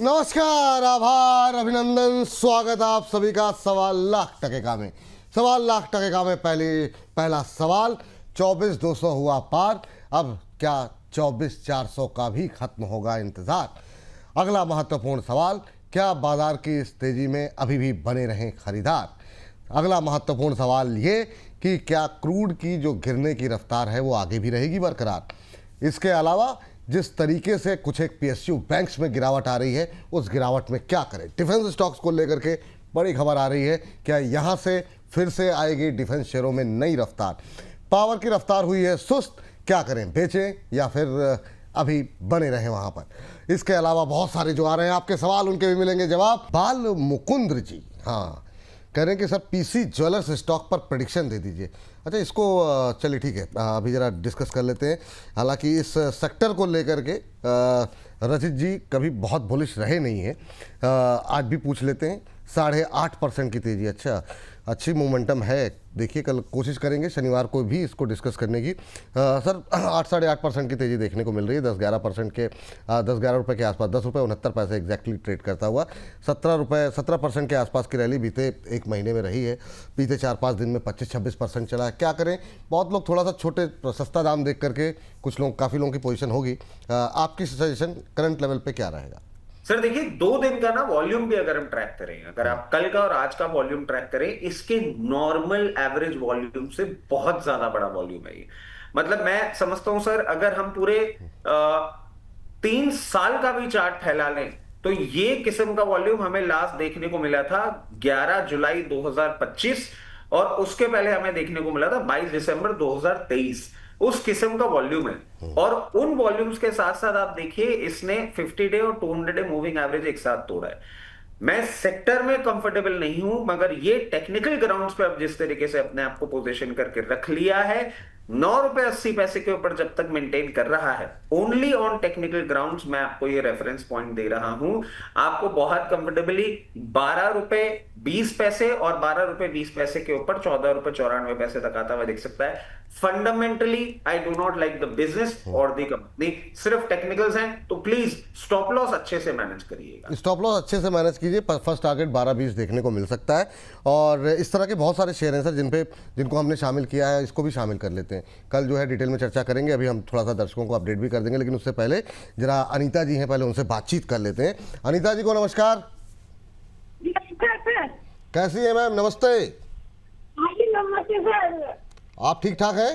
नमस्कार, आभार, अभिनंदन, स्वागत आप सभी का 1.25 लाख में। 1.25 लाख में पहला सवाल 24,200 हुआ पार। अब क्या 24,400 का भी खत्म होगा इंतजार? अगला महत्वपूर्ण सवाल, क्या बाजार की इस तेजी में अभी भी बने रहें खरीदार? अगला महत्वपूर्ण सवाल ये कि क्या क्रूड की जो गिरने की रफ्तार है वो आगे भी रहेगी बरकरार? इसके अलावा जिस तरीके से कुछ एक पीएसयू बैंक्स में गिरावट आ रही है, उस गिरावट में क्या करें? डिफेंस स्टॉक्स को लेकर के बड़ी खबर आ रही है, क्या यहाँ से फिर से आएगी डिफेंस शेयरों में नई रफ्तार? पावर की रफ्तार हुई है सुस्त, क्या करें? बेचें या फिर अभी बने रहें वहाँ पर? इसके अलावा बहुत सारे जो आ रहे हैं आपके सवाल, उनके भी मिलेंगे जवाब। बाल मुकुंद जी कह रहे हैं कि सर पीसी ज्वेलर्स स्टॉक पर प्रेडिक्शन दे दीजिए। अच्छा, इसको चलिए ठीक है, अभी ज़रा डिस्कस कर लेते हैं। हालांकि इस सेक्टर को लेकर के रचित जी कभी बहुत बुलिश रहे नहीं हैं, आज भी पूछ लेते हैं। 8.5% की तेज़ी, अच्छा अच्छी मोमेंटम है। देखिए कल कोशिश करेंगे शनिवार को भी इसको डिस्कस करने की। सर 8-8.5% की तेज़ी देखने को मिल रही है। 10-11% के 10-11 रुपये के आसपास, 10 रुपये 69 पैसे एग्जैक्टली ट्रेड करता हुआ। 17% के आसपास की रैली बीते एक महीने में रही है। बीते 4-5 दिन में 25-26% चला है। क्या करें? बहुत लोग थोड़ा सा छोटे सस्ता दाम देख करके, कुछ लोग, काफ़ी लोगों की पोजीशन होगी। आपकी सजेशन करंट लेवल पे क्या रहेगा? सर देखिए, 2 दिन का ना वॉल्यूम भी अगर हम ट्रैक करें, अगर आप कल का और आज का वॉल्यूम ट्रैक करें, इसके नॉर्मल एवरेज वॉल्यूम से बहुत ज्यादा बड़ा वॉल्यूम है ये। मतलब मैं समझता हूं सर, अगर हम पूरे 3 साल का भी चार्ट फैला लें तो ये किस्म का वॉल्यूम हमें लास्ट देखने को मिला था 11 जुलाई 2025, और उसके पहले हमें देखने को मिला था 22 दिसंबर 2023। उस किस्म का वॉल्यूम है। और उन वॉल्यूम्स के साथ साथ आप देखिए, इसने 50 डे और 200 डे मूविंग एवरेज एक साथ तोड़ा है। मैं सेक्टर में कंफर्टेबल नहीं हूं, मगर ये टेक्निकल ग्राउंड्स पे अब जिस तरीके से अपने आप को पोजीशन करके रख लिया है, 9 रुपए 80 पैसे के ऊपर जब तक मेंटेन कर रहा है, ओनली ऑन टेक्निकल ग्राउंड्स, मैं आपको ये रेफरेंस पॉइंट दे रहा हूं, आपको बहुत कंफर्टेबली 12 रुपए 20 पैसे और 12 रुपए 20 पैसे के ऊपर 14 रुपए 94 पैसे तक आता हुआ दिख सकता है। Fundamentally I do not like the business और द कंपनी, सिर्फ टेक्निकल्स हैं, तो प्लीज स्टॉप लॉस अच्छे से मैनेज करिएगा। स्टॉप लॉस अच्छे से मैनेज कीजिए। फर्स्ट टारगेट 12-20 देखने को मिल सकता है। और इस तरह के बहुत सारे शेयर हैं सर जिनको हमने शामिल किया है, इसको भी शामिल कर लेते हैं। कल जो है डिटेल में चर्चा करेंगे। अभी हम थोड़ा सा दर्शकों को अपडेट भी कर देंगे, लेकिन उससे पहले जरा अनीता जी हैं, पहले उनसे बातचीत कर लेते हैं। अनीता जी को नमस्कार। कैसी है मैम? नमस्ते। नमस्ते सर। आप ठीक ठाक हैं?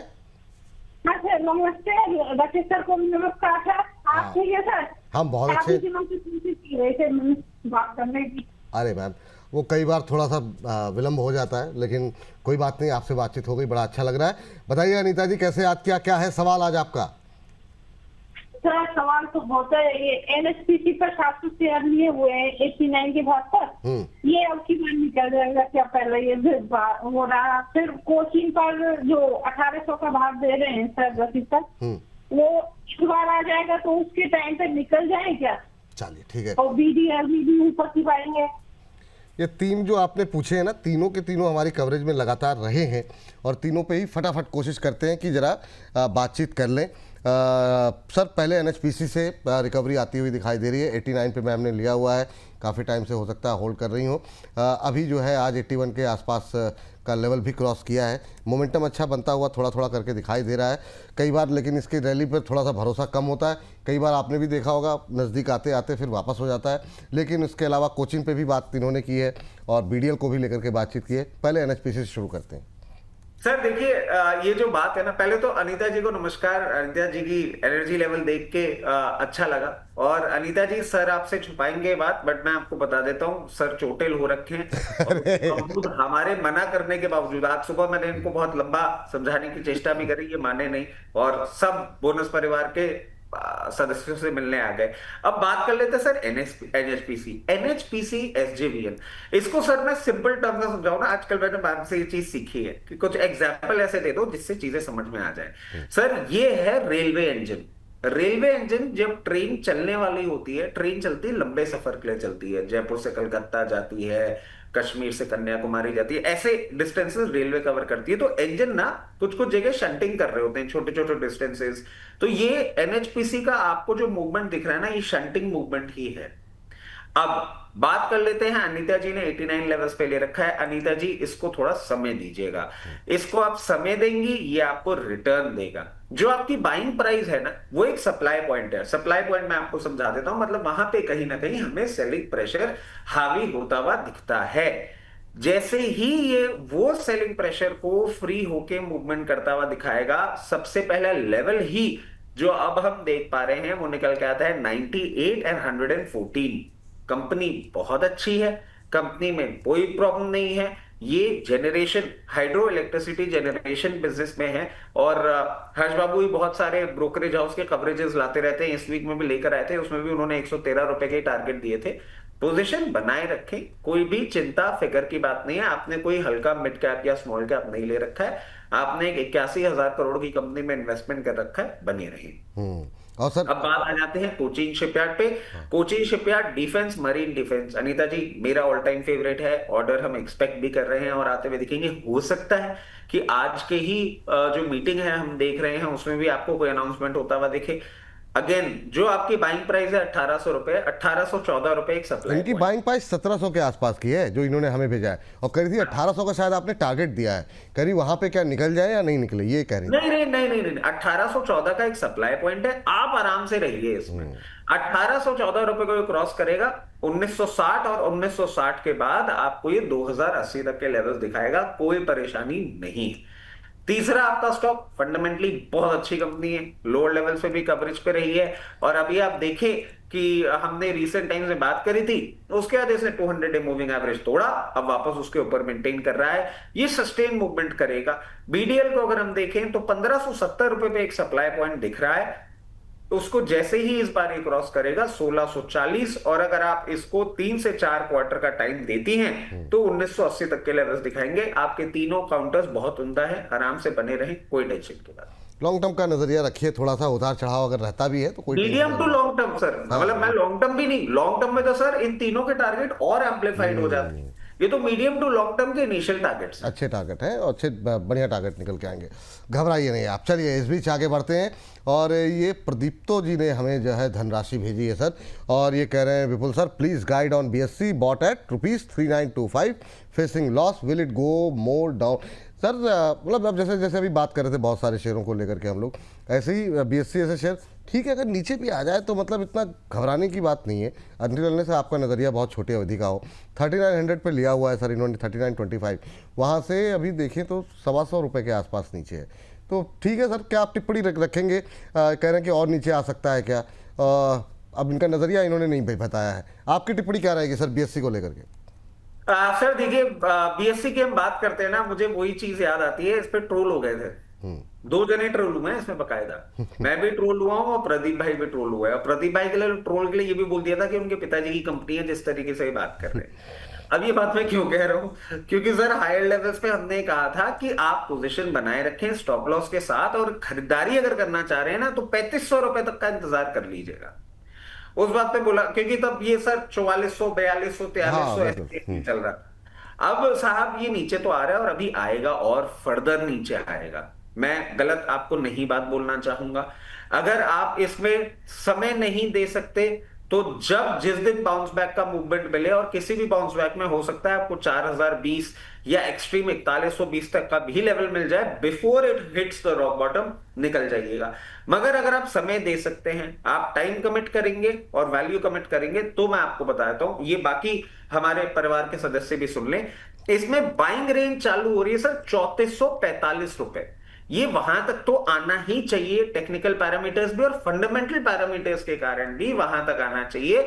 हाँ सर, नमस्ते। डॉक्टर सर को नमस्कार सर। आप ठीक है सर? हम बहुत अच्छे। बात करने की। अरे मैम, वो कई बार थोड़ा सा विलम्ब हो जाता है, लेकिन कोई बात नहीं, आपसे बातचीत हो गई, बड़ा अच्छा लग रहा है। बताइए अनीता जी, कैसे याद किया, क्या है सवाल आज आपका? सर सवाल तो बहुत है। ये एनएचपीसी पर 700 शेयर लिए हुए हैं 89 के भाव पर। ये अब की बार निकल जाएगा क्या? पहले ये हो रहा, फिर कोचिंग पर जो 1800 का भाव दे रहे हैं सर रसीद पर, वो एक बार आ जाएगा तो उसके टाइम पे निकल जाए क्या? चलिए ठीक है। और बीडीआर भी ऊपर की पाएंगे। ये तीन जो आपने पूछे हैं ना, तीनों के तीनों हमारी कवरेज में लगातार रहे हैं, और तीनों पे ही फटाफट कोशिश करते हैं कि ज़रा बातचीत कर लें। सर पहले एनएचपीसी से रिकवरी आती हुई दिखाई दे रही है। 89 पे मैम ने लिया हुआ है, काफ़ी टाइम से हो सकता है होल्ड कर रही हो। अभी जो है आज 81 के आसपास का लेवल भी क्रॉस किया है। मोमेंटम अच्छा बनता हुआ थोड़ा थोड़ा करके दिखाई दे रहा है कई बार, लेकिन इसकी रैली पर थोड़ा सा भरोसा कम होता है। कई बार आपने भी देखा होगा, नज़दीक आते आते फिर वापस हो जाता है। लेकिन इसके अलावा कोचिंग पे भी बात इन्होंने की है और बीडीएल को भी लेकर के बातचीत की है। पहले एनएचपीसी से शुरू करते हैं। सर देखिए, ये जो बात है ना, पहले तो अनीता जी को नमस्कार। अनीता जी की एनर्जी लेवल देख के अच्छा लगा। और अनीता जी, सर आपसे छुपाएंगे बात, बट मैं आपको बता देता हूँ, सर चोटिल हो रखे हैं। और हमारे मना करने के बावजूद, आज सुबह मैंने इनको बहुत लंबा समझाने की चेष्टा भी करी, ये माने नहीं, और सब बोनस परिवार के सदस्यों से मिलने आ गए। अब बात कर लेते हैं सर एनएचपीसी एसजेवीएन। इसको सर मैं सिंपल टर्म में समझाऊं ना, आजकल मैंने मैम से ये चीज सीखी है कि कुछ एग्जांपल ऐसे दे दो जिससे चीजें समझ में आ जाए। सर ये है रेलवे इंजन। रेलवे इंजन जब ट्रेन चलने वाली होती है, ट्रेन चलती है, लंबे सफर के लिए चलती है, जयपुर से कलकत्ता जाती है, कश्मीर से कन्याकुमारी जाती है, ऐसे डिस्टेंसेस रेलवे कवर करती है। तो इंजन ना कुछ कुछ जगह शंटिंग कर रहे होते हैं, छोटे छोटे डिस्टेंसेस। तो ये एनएचपीसी का आपको जो मूवमेंट दिख रहा है ना, ये शंटिंग मूवमेंट ही है। अब बात कर लेते हैं, अनीता जी ने 89 लेवल्स पे ले रखा है। अनीता जी इसको थोड़ा समय दीजिएगा, इसको आप समय देंगी ये आपको रिटर्न देगा। जो आपकी बाइंग प्राइस है ना, वो एक सप्लाई पॉइंट है। सप्लाई पॉइंट मैं आपको समझा देता हूं, मतलब वहां पे कहीं ना कहीं हमें सेलिंग प्रेशर हावी होता हुआ दिखता है। जैसे ही ये वो सेलिंग प्रेशर को फ्री होके मूवमेंट करता हुआ दिखाएगा, सबसे पहला लेवल ही जो अब हम देख पा रहे हैं वो निकल के आता है 98 एंड 114। कंपनी बहुत अच्छी है, कंपनी में कोई प्रॉब्लम नहीं है। ये generation, hydro electricity generation business में है। और हर्ष बाबू भी बहुत सारे ब्रोकरेज हाउस के कवरेजेस लाते रहते हैं, इस वीक में भी लेकर आए थे, उसमें भी उन्होंने 113 रुपए के टारगेट दिए थे। पोजीशन बनाए रखें, कोई भी चिंता फिकर की बात नहीं है। आपने कोई हल्का मिड कैप या स्मॉल कैप नहीं ले रखा है, आपने एक 81,000 करोड़ की कंपनी में इन्वेस्टमेंट कर रखा है, बने रहिए। और सर अब बात आ जाते हैं कोचिन शिपयार्ड पे। Cochin shipyard defence, marine defence, Anita ji मेरा ऑल टाइम फेवरेट है। ऑर्डर हम एक्सपेक्ट भी कर रहे हैं और आते हुए दिखेंगे। हो सकता है कि आज के ही जो मीटिंग है हम देख रहे हैं उसमें भी आपको कोई अनाउंसमेंट होता हुआ दिखे। अगेन जो आपकी बाइंग प्राइस है 1800 रुपए, 1814 रुपए एक सप्लाई इनकी बाइंग प्राइस 1700 के आसपास की है जो इन्होंने हमें भेजा है, और कह रही थी 1800 का शायद आपने टारगेट दिया है। कह रही वहां पे क्या निकल जाए या नहीं निकले, ये कह रही नहीं नहीं नहीं नहीं नहीं 1814 का एक सप्लाई पॉइंट है, आप आराम से रहिए इसमें। 1814 रुपए को क्रॉस करेगा 1960, और 1960 के बाद आपको ये 2080 तक के लेवल्स दिखाएगा, कोई परेशानी नहीं है। तीसरा आपका स्टॉक फंडामेंटली बहुत अच्छी कंपनी है, लोअर लेवल पे भी कवरेज पे रही है। और अभी आप देखें कि हमने रीसेंट टाइम्स में बात करी थी, उसके बाद इसने 200 डे मूविंग एवरेज तोड़ा, अब वापस उसके ऊपर मेंटेन कर रहा है, ये सस्टेन मूवमेंट करेगा। बीडीएल को अगर हम देखें तो 1570 रुपए पे एक सप्लाई पॉइंट दिख रहा है, उसको जैसे ही इस बार ये क्रॉस करेगा 1640, और अगर आप इसको 3 से 4 क्वार्टर का टाइम देती हैं तो 1980 तक के लेवल्स दिखाएंगे। आपके तीनों काउंटर्स बहुत उम्दा है, आराम से बने रहें, कोई टेंशन की बात। लॉन्ग टर्म का नजरिया रखिए, थोड़ा सा उतार चढ़ाव अगर रहता भी है तो कोई medium to long term sir, मतलब मैं लॉन्ग टर्म भी नहीं, लॉन्ग टर्म में तो सर इन तीनों के टारगेट और एम्पलीफाइड हो जाते हैं। ये तो मीडियम टू लॉन्ग टर्म के इनिशियल टारगेट्स, अच्छे टारगेट हैं और अच्छे बढ़िया टारगेट निकल के आएंगे, घबराइए नहीं आप। चलिए इस बीच आगे बढ़ते हैं, और ये प्रदीप्तो जी ने हमें जो है धनराशि भेजी है सर, और ये कह रहे हैं Vipul sir please guide on BSE bought at ₹3925 facing loss, will it go more down. Sir मतलब अब जैसे जैसे अभी बात कर रहे थे बहुत सारे शेयरों को लेकर के हम लोग, ऐसे ही BSE ऐसे शेयर ठीक है, अगर नीचे भी आ जाए तो मतलब इतना घबराने की बात नहीं है, अंटिल से आपका नज़रिया बहुत छोटी अवधि का हो। 3900 पे लिया हुआ है सर इन्होंने, 3925, वहाँ से अभी देखें तो 125 रुपये के आसपास नीचे है, तो ठीक है सर। क्या आप टिप्पणी रखेंगे, कह रहे हैं कि और नीचे आ सकता है क्या? अब इनका नज़रिया इन्होंने नहीं बताया है, आपकी टिप्पणी क्या रहेगी सर BSE को लेकर के? सर देखिए BSE की हम बात करते हैं ना, मुझे वही चीज याद आती है, इस पे ट्रोल हो गए थे, 2 जने ट्रोल हुए हैं इसमें बकायदा। मैं भी ट्रोल हुआ हूँ और प्रदीप भाई भी ट्रोल हुआ है। और प्रदीप भाई के लिए ट्रोल के लिए ये भी बोल दिया था कि उनके पिताजी की कंपनी है, जिस तरीके से ये बात कर रहे हैं। अब ये बात मैं क्यों कह रहा हूँ, क्योंकि सर हायर लेवल्स पे हमने कहा था कि आप पोजीशन बनाए रखें स्टॉप लॉस के साथ, और खरीदारी अगर करना चाह रहे हैं ना तो 3500 रुपए तक का इंतजार कर लीजिएगा। उस बात पे बोला, क्योंकि तब ये सर 4400, 4200, 4300 ऐसे चल रहा। अब साहब ये नीचे तो आ रहा है और अभी आएगा और फर्दर नीचे आएगा। मैं गलत आपको नहीं बात बोलना चाहूंगा। अगर आप इसमें समय नहीं दे सकते तो जब जिस दिन बाउंस बैक का मूवमेंट मिले, और किसी भी बाउंस बैक में हो सकता है आपको 4020 या एक्सट्रीम 4120 तक का भी लेवल मिल जाए, before it hits the rock bottom निकल जाइएगा। मगर अगर आप समय दे सकते हैं, आप टाइम कमिट करेंगे और वैल्यू कमिट करेंगे, तो मैं आपको बताता हूं, ये बाकी हमारे परिवार के सदस्य भी सुन लें, इसमें बाइंग रेंज चालू हो रही है सर 3445 रुपए। ये वहां तक तो आना ही चाहिए, टेक्निकल पैरामीटर्स भी और फंडामेंटल पैरामीटर्स के कारण भी वहां तक आना चाहिए।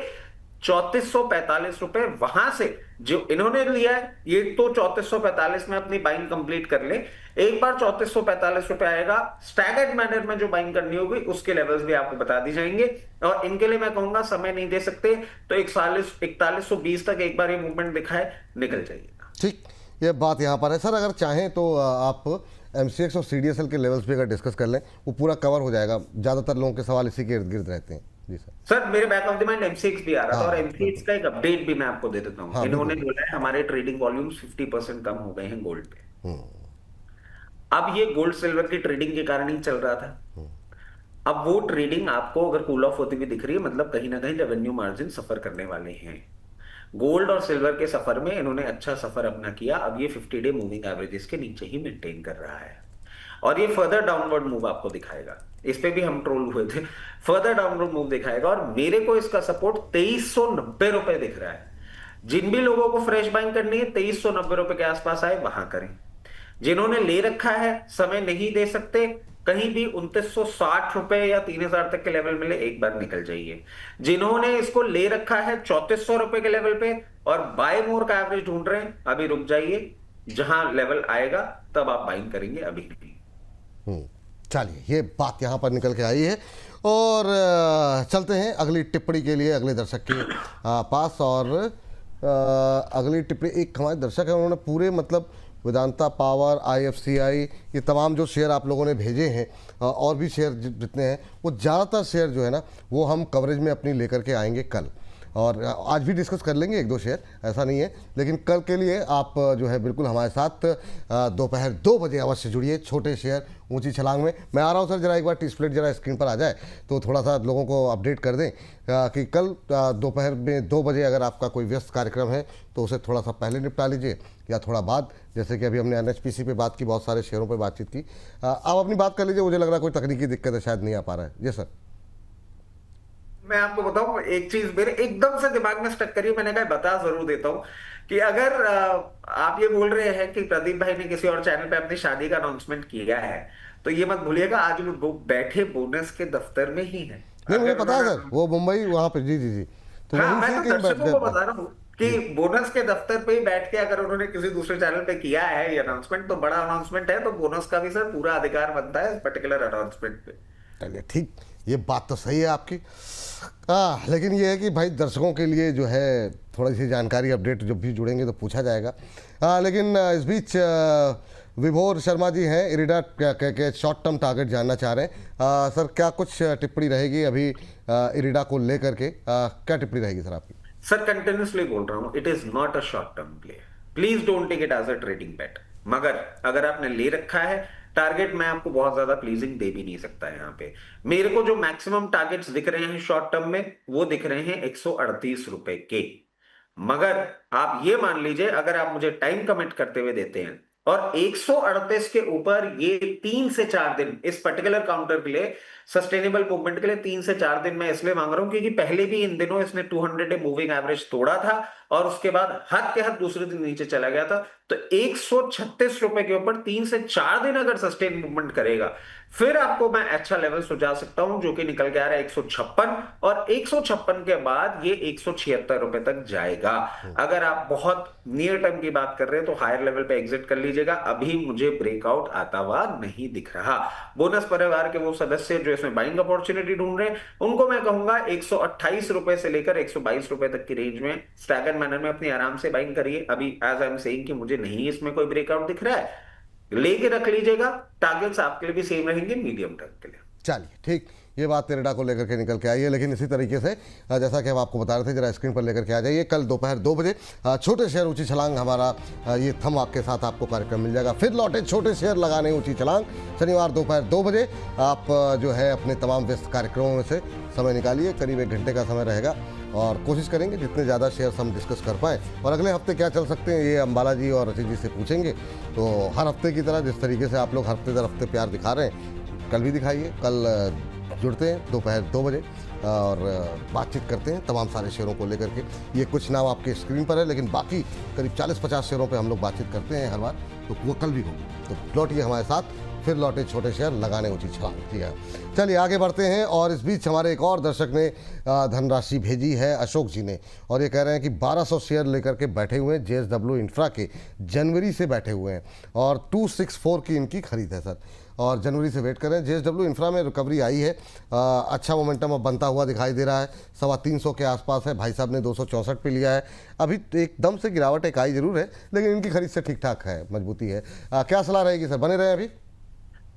3445 रुपए वहां से जो इन्होंने लिया है, ये तो 3445 में अपनी बाइंग कंप्लीट कर ले। एक बार 3445 रुपए आएगा, स्टैगर्ड मैनर में जो बाइंग करनी होगी उसके लेवल्स भी आपको बता दी जाएंगे। और इनके लिए मैं कहूंगा समय नहीं दे सकते तो 4120 तक एक बार ये मूवमेंट दिखाए, निकल जाइएगा। ठीक, ये बात यहाँ पर है सर। अगर चाहें तो आप MCX और CDSL के लेवल्स भी अगर डिस्कस कर लें, वो पूरा कवर हो जाएगा। ज़्यादातर लोगों के सवाल इसी के इर्द गिर्द रहते हैं। जी सर मेरे back of the mind MCX भी आ रहा था, और MCX का एक अपडेट भी मैं आपको दे देता हूँ। इन्होंने बोला है हमारे ट्रेडिंग वॉल्यूम्स 50% कम हो गए हैं गोल्ड पे। अब ये गोल्ड सिल्वर की ट्रेडिंग के कारण ही चल रहा था। अब वो ट्रेडिंग आपको अगर कूल ऑफ होती हुई दिख रही है, मतलब कहीं ना कहीं रेवेन्यू मार्जिन सफर करने वाले हैं। गोल्ड और सिल्वर के सफर में इन्होंने अच्छा सफर अपना किया, अब ये 50 डे मूविंग एवरेजेस के नीचे ही मेंटेन कर रहा है और ये फर्दर डाउनवर्ड मूव आपको दिखाएगा। इस पे भी हम ट्रोल हुए थे, फर्दर डाउनवर्ड मूव दिखाएगा और मेरे को इसका सपोर्ट 2390 रुपए दिख रहा है। जिन भी लोगों को फ्रेश बाइंग करनी है 2390 रुपए के आसपास आए वहां करें। जिन्होंने ले रखा है समय नहीं दे सकते, कहीं भी 2960 रुपए या 3000 तक के लेवल मिले एक बार निकल जाइए। जिन्होंने इसको ले रखा है 3400 रुपए के लेवल पे और बाय मोर का एवरेज ढूंढ रहे हैं, अभी रुक जाइए, जहां लेवल आएगा तब आप बाइंग करेंगे, अभी नहीं। चलिए, ये बात यहाँ पर निकल के आई है और चलते हैं अगली टिप्पणी के लिए अगले दर्शक के पास। और अगली टिप्पणी एक हमारे दर्शक है, उन्होंने पूरे मतलब वेदांता पावर, IFCI, ये तमाम जो शेयर आप लोगों ने भेजे हैं और भी शेयर जितने हैं, वो ज़्यादातर शेयर जो है ना वो हम कवरेज में अपनी लेकर के आएंगे कल, और आज भी डिस्कस कर लेंगे एक दो शेयर, ऐसा नहीं है, लेकिन कल के लिए आप जो है बिल्कुल हमारे साथ दोपहर 2 बजे अवश्य जुड़िए। छोटे शेयर ऊंची छलांग में मैं आ रहा हूं सर, जरा एक बार टी स्प्लिट जरा स्क्रीन पर आ जाए तो थोड़ा सा लोगों को अपडेट कर दें कि कल दोपहर में 2 बजे अगर आपका कोई व्यस्त कार्यक्रम है तो उसे थोड़ा सा पहले निपटा लीजिए या थोड़ा बाद, जैसे कि अभी हमने NHPC पे बात की, बहुत सारे शेयरों पर बातचीत की। आप अपनी बात कर लीजिए, मुझे लग रहा है कोई तकनीकी दिक्कत है, शायद नहीं आ पा रहा है। जी सर। मैं आपको बताऊं एक चीज मेरे एकदम से दिमाग में स्टक करी, मैंने कहा बता जरूर देता हूं कि अगर आप ये बोल रहे हैं कि प्रदीप भाई ने किसी और चैनल पे अपनी शादी का अनाउंसमेंट किया है, तो ये मत भूलिएगा आज वो बैठे बोनस के दफ्तर में ही है। नहीं, मुझे पता है सर, वो मुंबई वहाँ पे। जी जी जी, तो हाँ, वहीं मैं से तो कहीं बैठ दर्शकों को गए। बता रहा हूँ कि बोनस के दफ्तर पे ही बैठ के अगर उन्होंने किसी दूसरे चैनल पे किया है ये अनाउंसमेंट, तो बड़ा अनाउंसमेंट है, तो बोनस का भी सर पूरा अधिकार बनता है इस पर्टिकुलर अनाउंसमेंट पे। चलिए ठीक, ये बात तो सही है आपकी। लेकिन ये है कि भाई दर्शकों के लिए जो है थोड़ी सी जानकारी अपडेट जब भी जुड़ेंगे तो पूछा जाएगा। लेकिन इस बीच विभोर शर्मा जी हैं, इरिडा के शॉर्ट टर्म टारगेट जानना चाह रहे हैं। सर क्या कुछ टिप्पणी रहेगी अभी इरिडा को लेकर के, क्या टिप्पणी रहेगी सर आपकी? सर कंटिन्यूसली बोल रहा हूं, it is not a short term play, please don't take it as a trading bet. मगर अगर आपने ले रखा है टारगेट, मैं आपको बहुत ज्यादा प्लीजिंग दे भी नहीं सकता यहाँ पे। मेरे को जो मैक्सिमम टारगेट्स दिख रहे हैं शॉर्ट टर्म में वो दिख रहे हैं 138 रुपए के। मगर आप ये मान लीजिए अगर आप मुझे टाइम कमिट करते हुए देते हैं और 138 के ऊपर ये 3 से 4 दिन इस पर्टिकुलर काउंटर के लिए सस्टेनेबल मूवमेंट के लिए 3 से 4 दिन मैं इसलिए मांग रहा हूं क्योंकि पहले भी इन दिनों इसने 200 डे मूविंग एवरेज तोड़ा था और उसके बाद हद के हद दूसरे दिन नीचे चला गया था। तो 136 रुपए के ऊपर 3 से 4 दिन अगर सस्टेन मूवमेंट करेगा फिर आपको मैं अच्छा लेवल सुझा सकता हूं जो कि निकल के आ रहा है 156, और 156 के बाद ये 176 रुपए तक जाएगा। अगर आप बहुत नियर टर्म की बात कर रहे हैं तो हायर लेवल पे एग्जिट कर लीजिएगा, अभी मुझे ब्रेकआउट आता हुआ नहीं दिख रहा। बोनस परिवार के वो सदस्य जो इसमें बाइंग अपॉर्चुनिटी ढूंढ रहे हैं उनको मैं कहूंगा 128 रुपए से लेकर 122 रुपए तक की रेंज में स्टैगर्ड मैनर में अपनी आराम से बाइंग करिए। अभी एज आई एम सेइंग कि मुझे नहीं इसमें कोई ब्रेकआउट दिख रहा है, लेके रख लीजिएगा, टारगेट्स आपके लिए भी सेम रहेंगे मीडियम टर्म के लिए। चलिए ठीक, ये बात इरिडा को लेकर के निकल के आई है। लेकिन इसी तरीके से जैसा कि हम आपको बता रहे थे, जरा स्क्रीन पर लेकर के आ जाइए, कल दोपहर 2 बजे छोटे शेयर ऊंची छलांग हमारा ये थम आपके साथ आपको कार्यक्रम मिल जाएगा। फिर लौटे छोटे शेयर लगाने ऊंची छलांग, शनिवार दोपहर 2 बजे। आप जो है अपने तमाम व्यस्त कार्यक्रमों में से समय निकालिए, करीब 1 घंटे का समय रहेगा और कोशिश करेंगे जितने ज़्यादा शेयर्स हम डिस्कस कर पाएँ। और अगले हफ्ते क्या चल सकते हैं ये अम्बाला जी और रचित जी से पूछेंगे। तो हर हफ्ते की तरह जिस तरीके से आप लोग हफ्ते दर हफ्ते प्यार दिखा रहे हैं, कल भी दिखाइए। कल जुड़ते हैं दोपहर 2 बजे और बातचीत करते हैं तमाम सारे शेयरों को लेकर के। ये कुछ नाम आपके स्क्रीन पर है, लेकिन बाकी करीब 40-50 शेयरों पे हम लोग बातचीत करते हैं हर बार, तो वो कल भी होगी। तो लौटिए हमारे साथ, फिर लौटे छोटे शेयर लगाने ऊंची छलांग। जी हाँ, चलिए आगे बढ़ते हैं। और इस बीच हमारे एक और दर्शक ने धनराशि भेजी है, अशोक जी ने, और ये कह रहे हैं कि 1200 शेयर लेकर के बैठे हुए हैं JSW इंफ्रा के, जनवरी से बैठे हुए हैं और 264 की इनकी खरीद है सर, और जनवरी से वेट कर रहे हैं। JSW इंफ्रा में रिकवरी आई है, अच्छा मोमेंटम अब बनता हुआ दिखाई दे रहा है, 325 के आसपास है। भाई साहब ने 264 पे लिया है। अभी एकदम से गिरावट एक आई जरूर है, लेकिन इनकी खरीद से ठीक ठाक है, मजबूती है। क्या सलाह रहेगी सर, बने रहे अभी?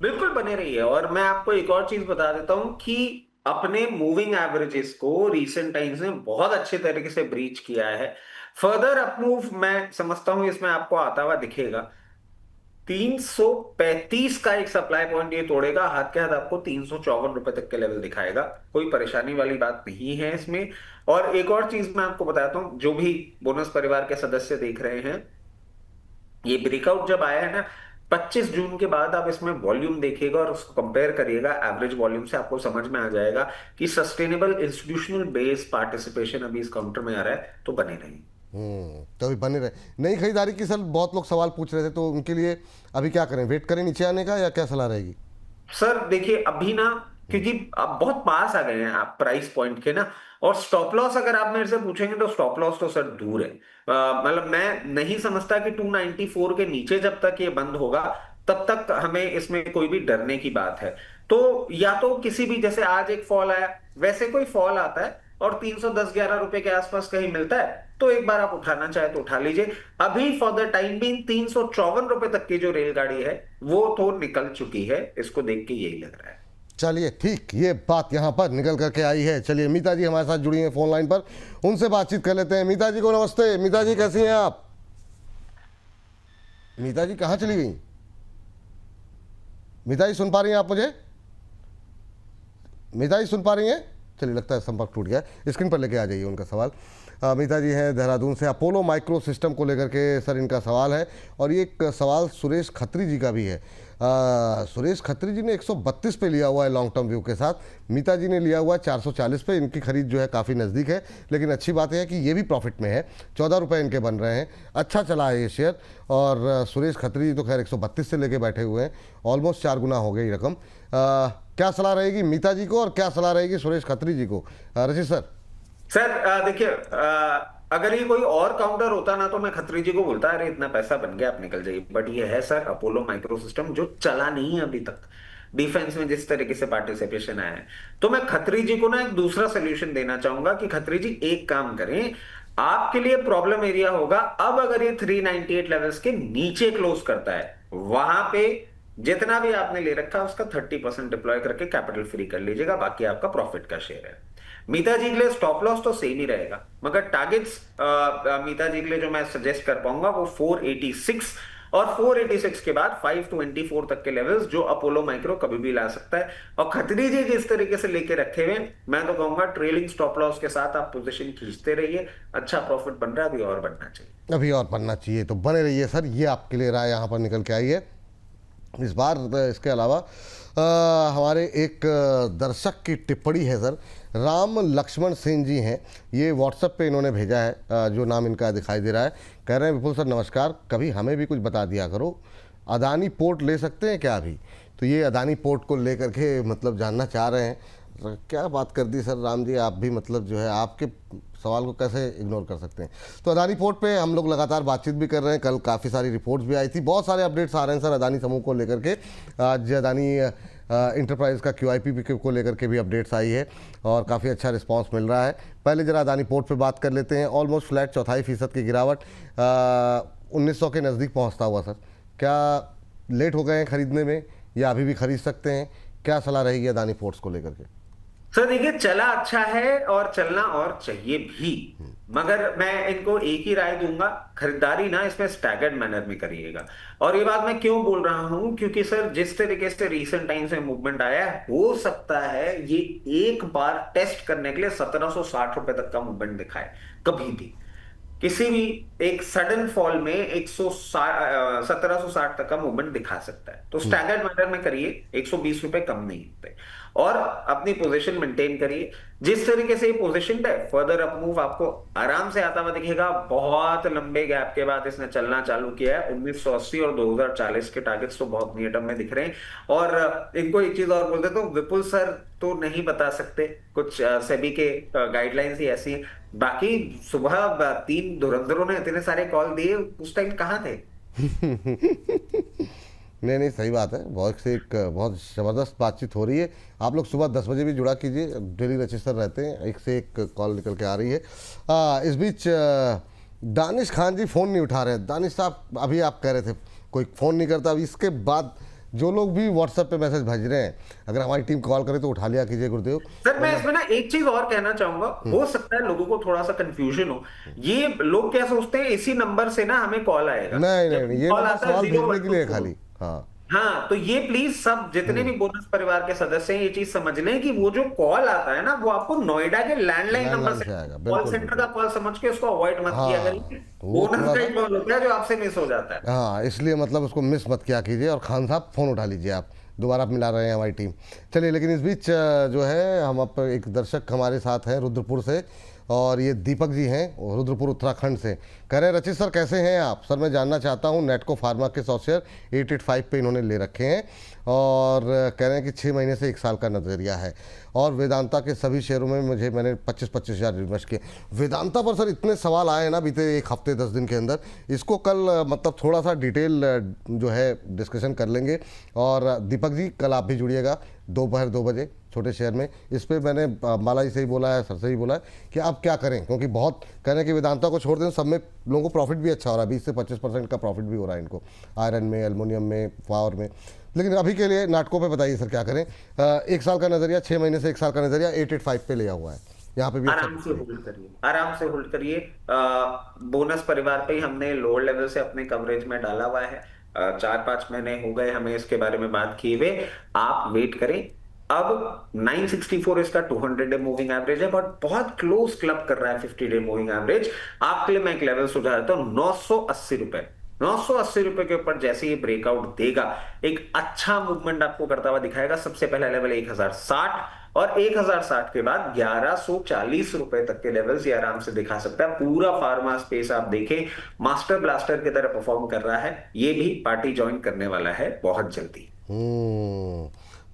बिल्कुल बने रही है। और मैं आपको एक और चीज बता देता हूं कि अपने मूविंग एवरेजेस को रीसेंट टाइम्स में बहुत अच्छे तरीके से ब्रीच किया है। फर्दर अपमूव मैं समझता हूं इसमें आपको आता हुआ दिखेगा। 335 का एक सप्लाई पॉइंट ये तोड़ेगा, हाथ के हाथ आपको 354 रुपए तक के लेवल दिखाएगा। कोई परेशानी वाली बात नहीं है इसमें। और एक और चीज मैं आपको बताता हूं, जो भी बोनस परिवार के सदस्य देख रहे हैं, ये ब्रेकआउट जब आया है ना 25 जून के बाद, आप इसमें वॉल्यूम देखिएगा और उसको कंपेयर करिएगा एवरेज वॉल्यूम से, आपको समझ में आ जाएगा कि सस्टेनेबल इंस्टीट्यूशनल बेस पार्टिसिपेशन अभी इस काउंटर में आ रहा है, तो बने रहिए। तो अभी बने रहे। नई खरीदारी की सर बहुत लोग सवाल पूछ रहे थे, तो उनके लिए अभी क्या करें, वेट करें नीचे आने का या क्या सलाह रहेगी? सर देखिए अभी ना, क्योंकि आप बहुत पास आ गए हैं आप प्राइस पॉइंट के ना, और स्टॉप लॉस अगर आप मेरे से पूछेंगे तो स्टॉप लॉस तो सर दूर है। मतलब मैं नहीं समझता कि 294 के नीचे जब तक ये बंद होगा तब तक हमें इसमें कोई भी डरने की बात है। तो या तो किसी भी, जैसे आज एक फॉल आया वैसे कोई फॉल आता है और 310-11 रुपए के आसपास कहीं मिलता है, तो एक बार आप उठाना चाहे तो उठा लीजिए। अभी फॉर द टाइम बीइंग 354 रुपए तक की जो रेलगाड़ी है वो तो निकल चुकी है, इसको देख के यही लग रहा है। चलिए ठीक, ये बात यहाँ पर निकल करके आई है। चलिए मीता जी हमारे साथ जुड़ी हैं फोन लाइन पर, उनसे बातचीत कर लेते हैं। मीता जी को नमस्ते। मीता जी कैसी हैं आप? मीता जी कहाँ चली गई? मीता जी सुन पा रही हैं आप मुझे? मीता जी सुन पा रही हैं? चलिए लगता है संपर्क टूट गया। स्क्रीन पर लेके आ जाइए उनका सवाल। मीता जी हैं देहरादून से। अपोलो माइक्रो सिस्टम को लेकर के सर इनका सवाल है, और ये एक सवाल सुरेश खत्री जी का भी है। सुरेश खत्री जी ने 132 पे लिया हुआ है लॉन्ग टर्म व्यू के साथ, मीता जी ने लिया हुआ है 440 पे। इनकी खरीद जो है काफ़ी नज़दीक है, लेकिन अच्छी बात है कि ये भी प्रॉफिट में है। 14 रुपये इनके बन रहे हैं, अच्छा चला है ये शेयर। और सुरेश खत्री जी तो खैर 132 से लेके बैठे हुए हैं, ऑलमोस्ट 4 गुना हो गई रकम। क्या सलाह रहेगी मीता जी को और क्या सलाह रहेगी सुरेश खत्री जी को? रशीद सर। सर देखिए, अगर ये कोई और काउंटर होता ना तो मैं खत्री जी को बोलता अरे इतना पैसा बन गया आप निकल जाइए, बट ये है सर अपोलो माइक्रो सिस्टम जो चला नहीं है अभी तक। डिफेंस में जिस तरीके से पार्टिसिपेशन आया है, तो मैं खत्री जी को ना एक दूसरा सोल्यूशन देना चाहूंगा कि खत्री जी एक काम करें, आपके लिए प्रॉब्लम एरिया होगा अब अगर ये 398 लेवल्स के नीचे क्लोज करता है, वहां पे जितना भी आपने ले रखा है उसका 30% डिप्लॉय करके कैपिटल फ्री कर लीजिएगा, बाकी आपका प्रॉफिट का शेयर है। मीता जी के लिए स्टॉप लॉस तो सेम ही रहेगा, मगर टारगेट्स मीता जी के लिए जो मैं सजेस्ट कर पाऊंगा वो 486 और 486 के बाद 524 तक के लेवल्स जो अपोलो माइक्रो कभी भी ला सकता है। और खत्री जी जिस तरीके से लेके रखे हुए, मैं तो कहूंगा ट्रेलिंग स्टॉप लॉस के साथ आप पोजीशन खींचते रहिए, अच्छा प्रॉफिट बन रहा है, अभी और बनना चाहिए। अभी और बनना चाहिए, तो बने रहिए सर। ये आपके लिए राय यहाँ पर निकल के आई है इस बार। इसके अलावा हमारे एक दर्शक की टिप्पणी है सर, राम लक्ष्मण सिंह जी हैं, ये व्हाट्सएप पे इन्होंने भेजा है, जो नाम इनका दिखाई दे रहा है। कह रहे हैं विपुल सर नमस्कार, कभी हमें भी कुछ बता दिया करो, अदानी पोर्ट ले सकते हैं क्या अभी? तो ये अदानी पोर्ट को लेकर के मतलब जानना चाह रहे हैं। क्या बात कर दी सर राम जी, आप भी मतलब जो है आपके सवाल को कैसे इग्नोर कर सकते हैं। तो अदानी पोर्ट पे हम लोग लगातार बातचीत भी कर रहे हैं, कल काफ़ी सारी रिपोर्ट्स भी आई थी, बहुत सारे अपडेट्स आ रहे हैं सर अदानी समूह को लेकर के। आज अदानी इंटरप्राइज का QIP को लेकर के भी अपडेट्स आई है और काफ़ी अच्छा रिस्पांस मिल रहा है। पहले ज़रा अदानी पोर्ट पे बात कर लेते हैं। ऑलमोस्ट फ्लैट 4.25% की गिरावट, 1900 के नज़दीक पहुँचता हुआ सर, क्या लेट हो गए हैं खरीदने में या अभी भी खरीद सकते हैं? क्या सलाह रहेगी अदानी पोर्ट्स को लेकर के? सर देखिए, चला अच्छा है और चलना और चाहिए भी, मगर मैं इनको एक ही राय दूंगा, खरीदारी ना इसमें स्टैगर्ड मैनर में करिएगा। और ये बात मैं क्यों बोल रहा हूं, क्योंकि सर जिस तरीके से रीसेंट टाइम्स में मूवमेंट आया है, हो सकता है ये एक बार टेस्ट करने के लिए 1760 रुपए तक का मूवमेंट दिखाए। कभी भी किसी भी एक सडन फॉल में 1760 तक का मूवमेंट दिखा सकता है, तो स्टैगर्ड मैनर में करिए, 120 रुपए कम नहीं होते, और अपनी पोजीशन मेंटेन करिए। जिस तरीके से ये पोजीशन है, फर्दर अप मूव आपको आराम से आता हुआ दिखेगा। बहुत लंबे गैप के बाद इसने चलना चालू किया है, 1980 और 2040 के टारगेट्स तो बहुत नियर टर्म में दिख रहे हैं। और इनको एक चीज और बोल देता हूं, विपुल सर तो नहीं बता सकते, कुछ सेबी के गाइडलाइंस ही ऐसी हैं। बाकी सुबह 3 धुरंधरों ने इतने सारे कॉल दिए, उस टाइम कहाँ थे? नहीं सही बात है, बहुत ज़बरदस्त बातचीत हो रही है। आप लोग सुबह 10 बजे भी जुड़ा कीजिए, डेली रजिस्टर रहते हैं, एक से एक कॉल निकल के आ रही है। इस बीच दानिश खान जी फ़ोन नहीं उठा रहे हैं। दानिश साहब, अभी आप कह रहे थे कोई फ़ोन नहीं करता, अभी इसके बाद जो लोग भी व्हाट्सएप पे मैसेज भेज रहे हैं, अगर हमारी टीम कॉल करे तो उठा लिया कीजिए गुरुदेव। सर मैं इसमें ना एक चीज और कहना चाहूंगा, हो सकता है लोगों को थोड़ा सा कंफ्यूजन हो। ये लोग क्या सोचते हैं इसी नंबर से ना हमें कॉल आएगा, नहीं नहीं जब नहीं, ये कॉल नंबर आता है सवाल भेजने के लिए है 012। खाली। हाँ हाँ, तो ये प्लीज सब जितने भी बोनस परिवार के सदस्य हैं ये चीज समझ लें कि वो जो कॉल आता है ना वो आपको नोएडा के लैंडलाइन नंबर लैंडलाइन से, से आएगा, कॉल बिल्कुल सेंटर बिल्कुल। का कॉल समझ के उसको अवॉइड मत किया हाँ करिए। वो बोनस थोड़ा का सा, एक कॉल होता है जो आपसे मिस हो जाता है। हाँ इसलिए मतलब उसको मिस मत किया कीजिए। और खान साहब फ़ोन उठा लीजिए, आप दोबारा आप मिला रहे हैं हमारी टीम। चलिए, लेकिन इस बीच जो है हम अब एक दर्शक हमारे साथ हैं रुद्रपुर से, और ये दीपक जी हैं रुद्रपुर उत्तराखंड से। कह रहे हैं रचित सर कैसे हैं आप? सर मैं जानना चाहता हूँ, नेटको फार्मा के 100 शेयर 885 पे इन्होंने ले रखे हैं, और कह रहे हैं कि 6 महीने से 1 साल का नज़रिया है, और वेदांता के सभी शेयरों में मैंने 25-25 हज़ार इन्वेस्ट किए। वेदांता पर सर इतने सवाल आए हैं ना बीते एक हफ्ते 10 दिन के अंदर, इसको कल मतलब थोड़ा सा डिटेल जो है डिस्कशन कर लेंगे। और दीपक जी कल आप भी जुड़िएगा दोपहर 2 बजे छोटे शहर में। इस पे मैंने माला जी से ही बोला है, सर से ही बोला है कि आप क्या करें, क्योंकि बहुत कह रहे हैं कि वेदांता को छोड़ दें, सब में लोगों को प्रॉफिट भी अच्छा हो रहा है, 20 से 25% का प्रॉफिट भी हो रहा है इनको, आयरन में, एल्युमिनियम में, पावर में। लेकिन अभी के लिए नाटकों पे बताइए सर क्या करें। 1 साल का नज़रिया, 6 महीने से 1 साल का नज़रिया 885 पे लिया हुआ है, यहाँ पे भी आराम से होल्ड करिए, आराम से होल्ड करिए। बोनस परिवार पे ही हमने लोअर लेवल से अपने कवरेज में डाला हुआ है। 4-5 महीने हो गए हमें इसके बारे में बात किए हुए, आप वेट करें। अब 964 इसका 200 डे मूविंग एवरेज है, बट बहुत क्लोज क्लब कर रहा है 50 डे मूविंग एवरेज। आपके लिए मैं एक लेवल सुझा देता हूं, 980 रुपए। 980 रुपए के ऊपर जैसे ये ब्रेकआउट देगा, एक अच्छा मूवमेंट आपको करता हुआ दिखाएगा। सबसे पहला लेवल 1060, और 1060 के बाद 1140 रुपए तक के लेवल्स ये आराम से दिखा सकता है। पूरा फार्मा स्पेस आप देखें मास्टर ब्लास्टर की तरह परफॉर्म कर रहा है। ये भी पार्टी ज्वाइन करने वाला है बहुत जल्दी।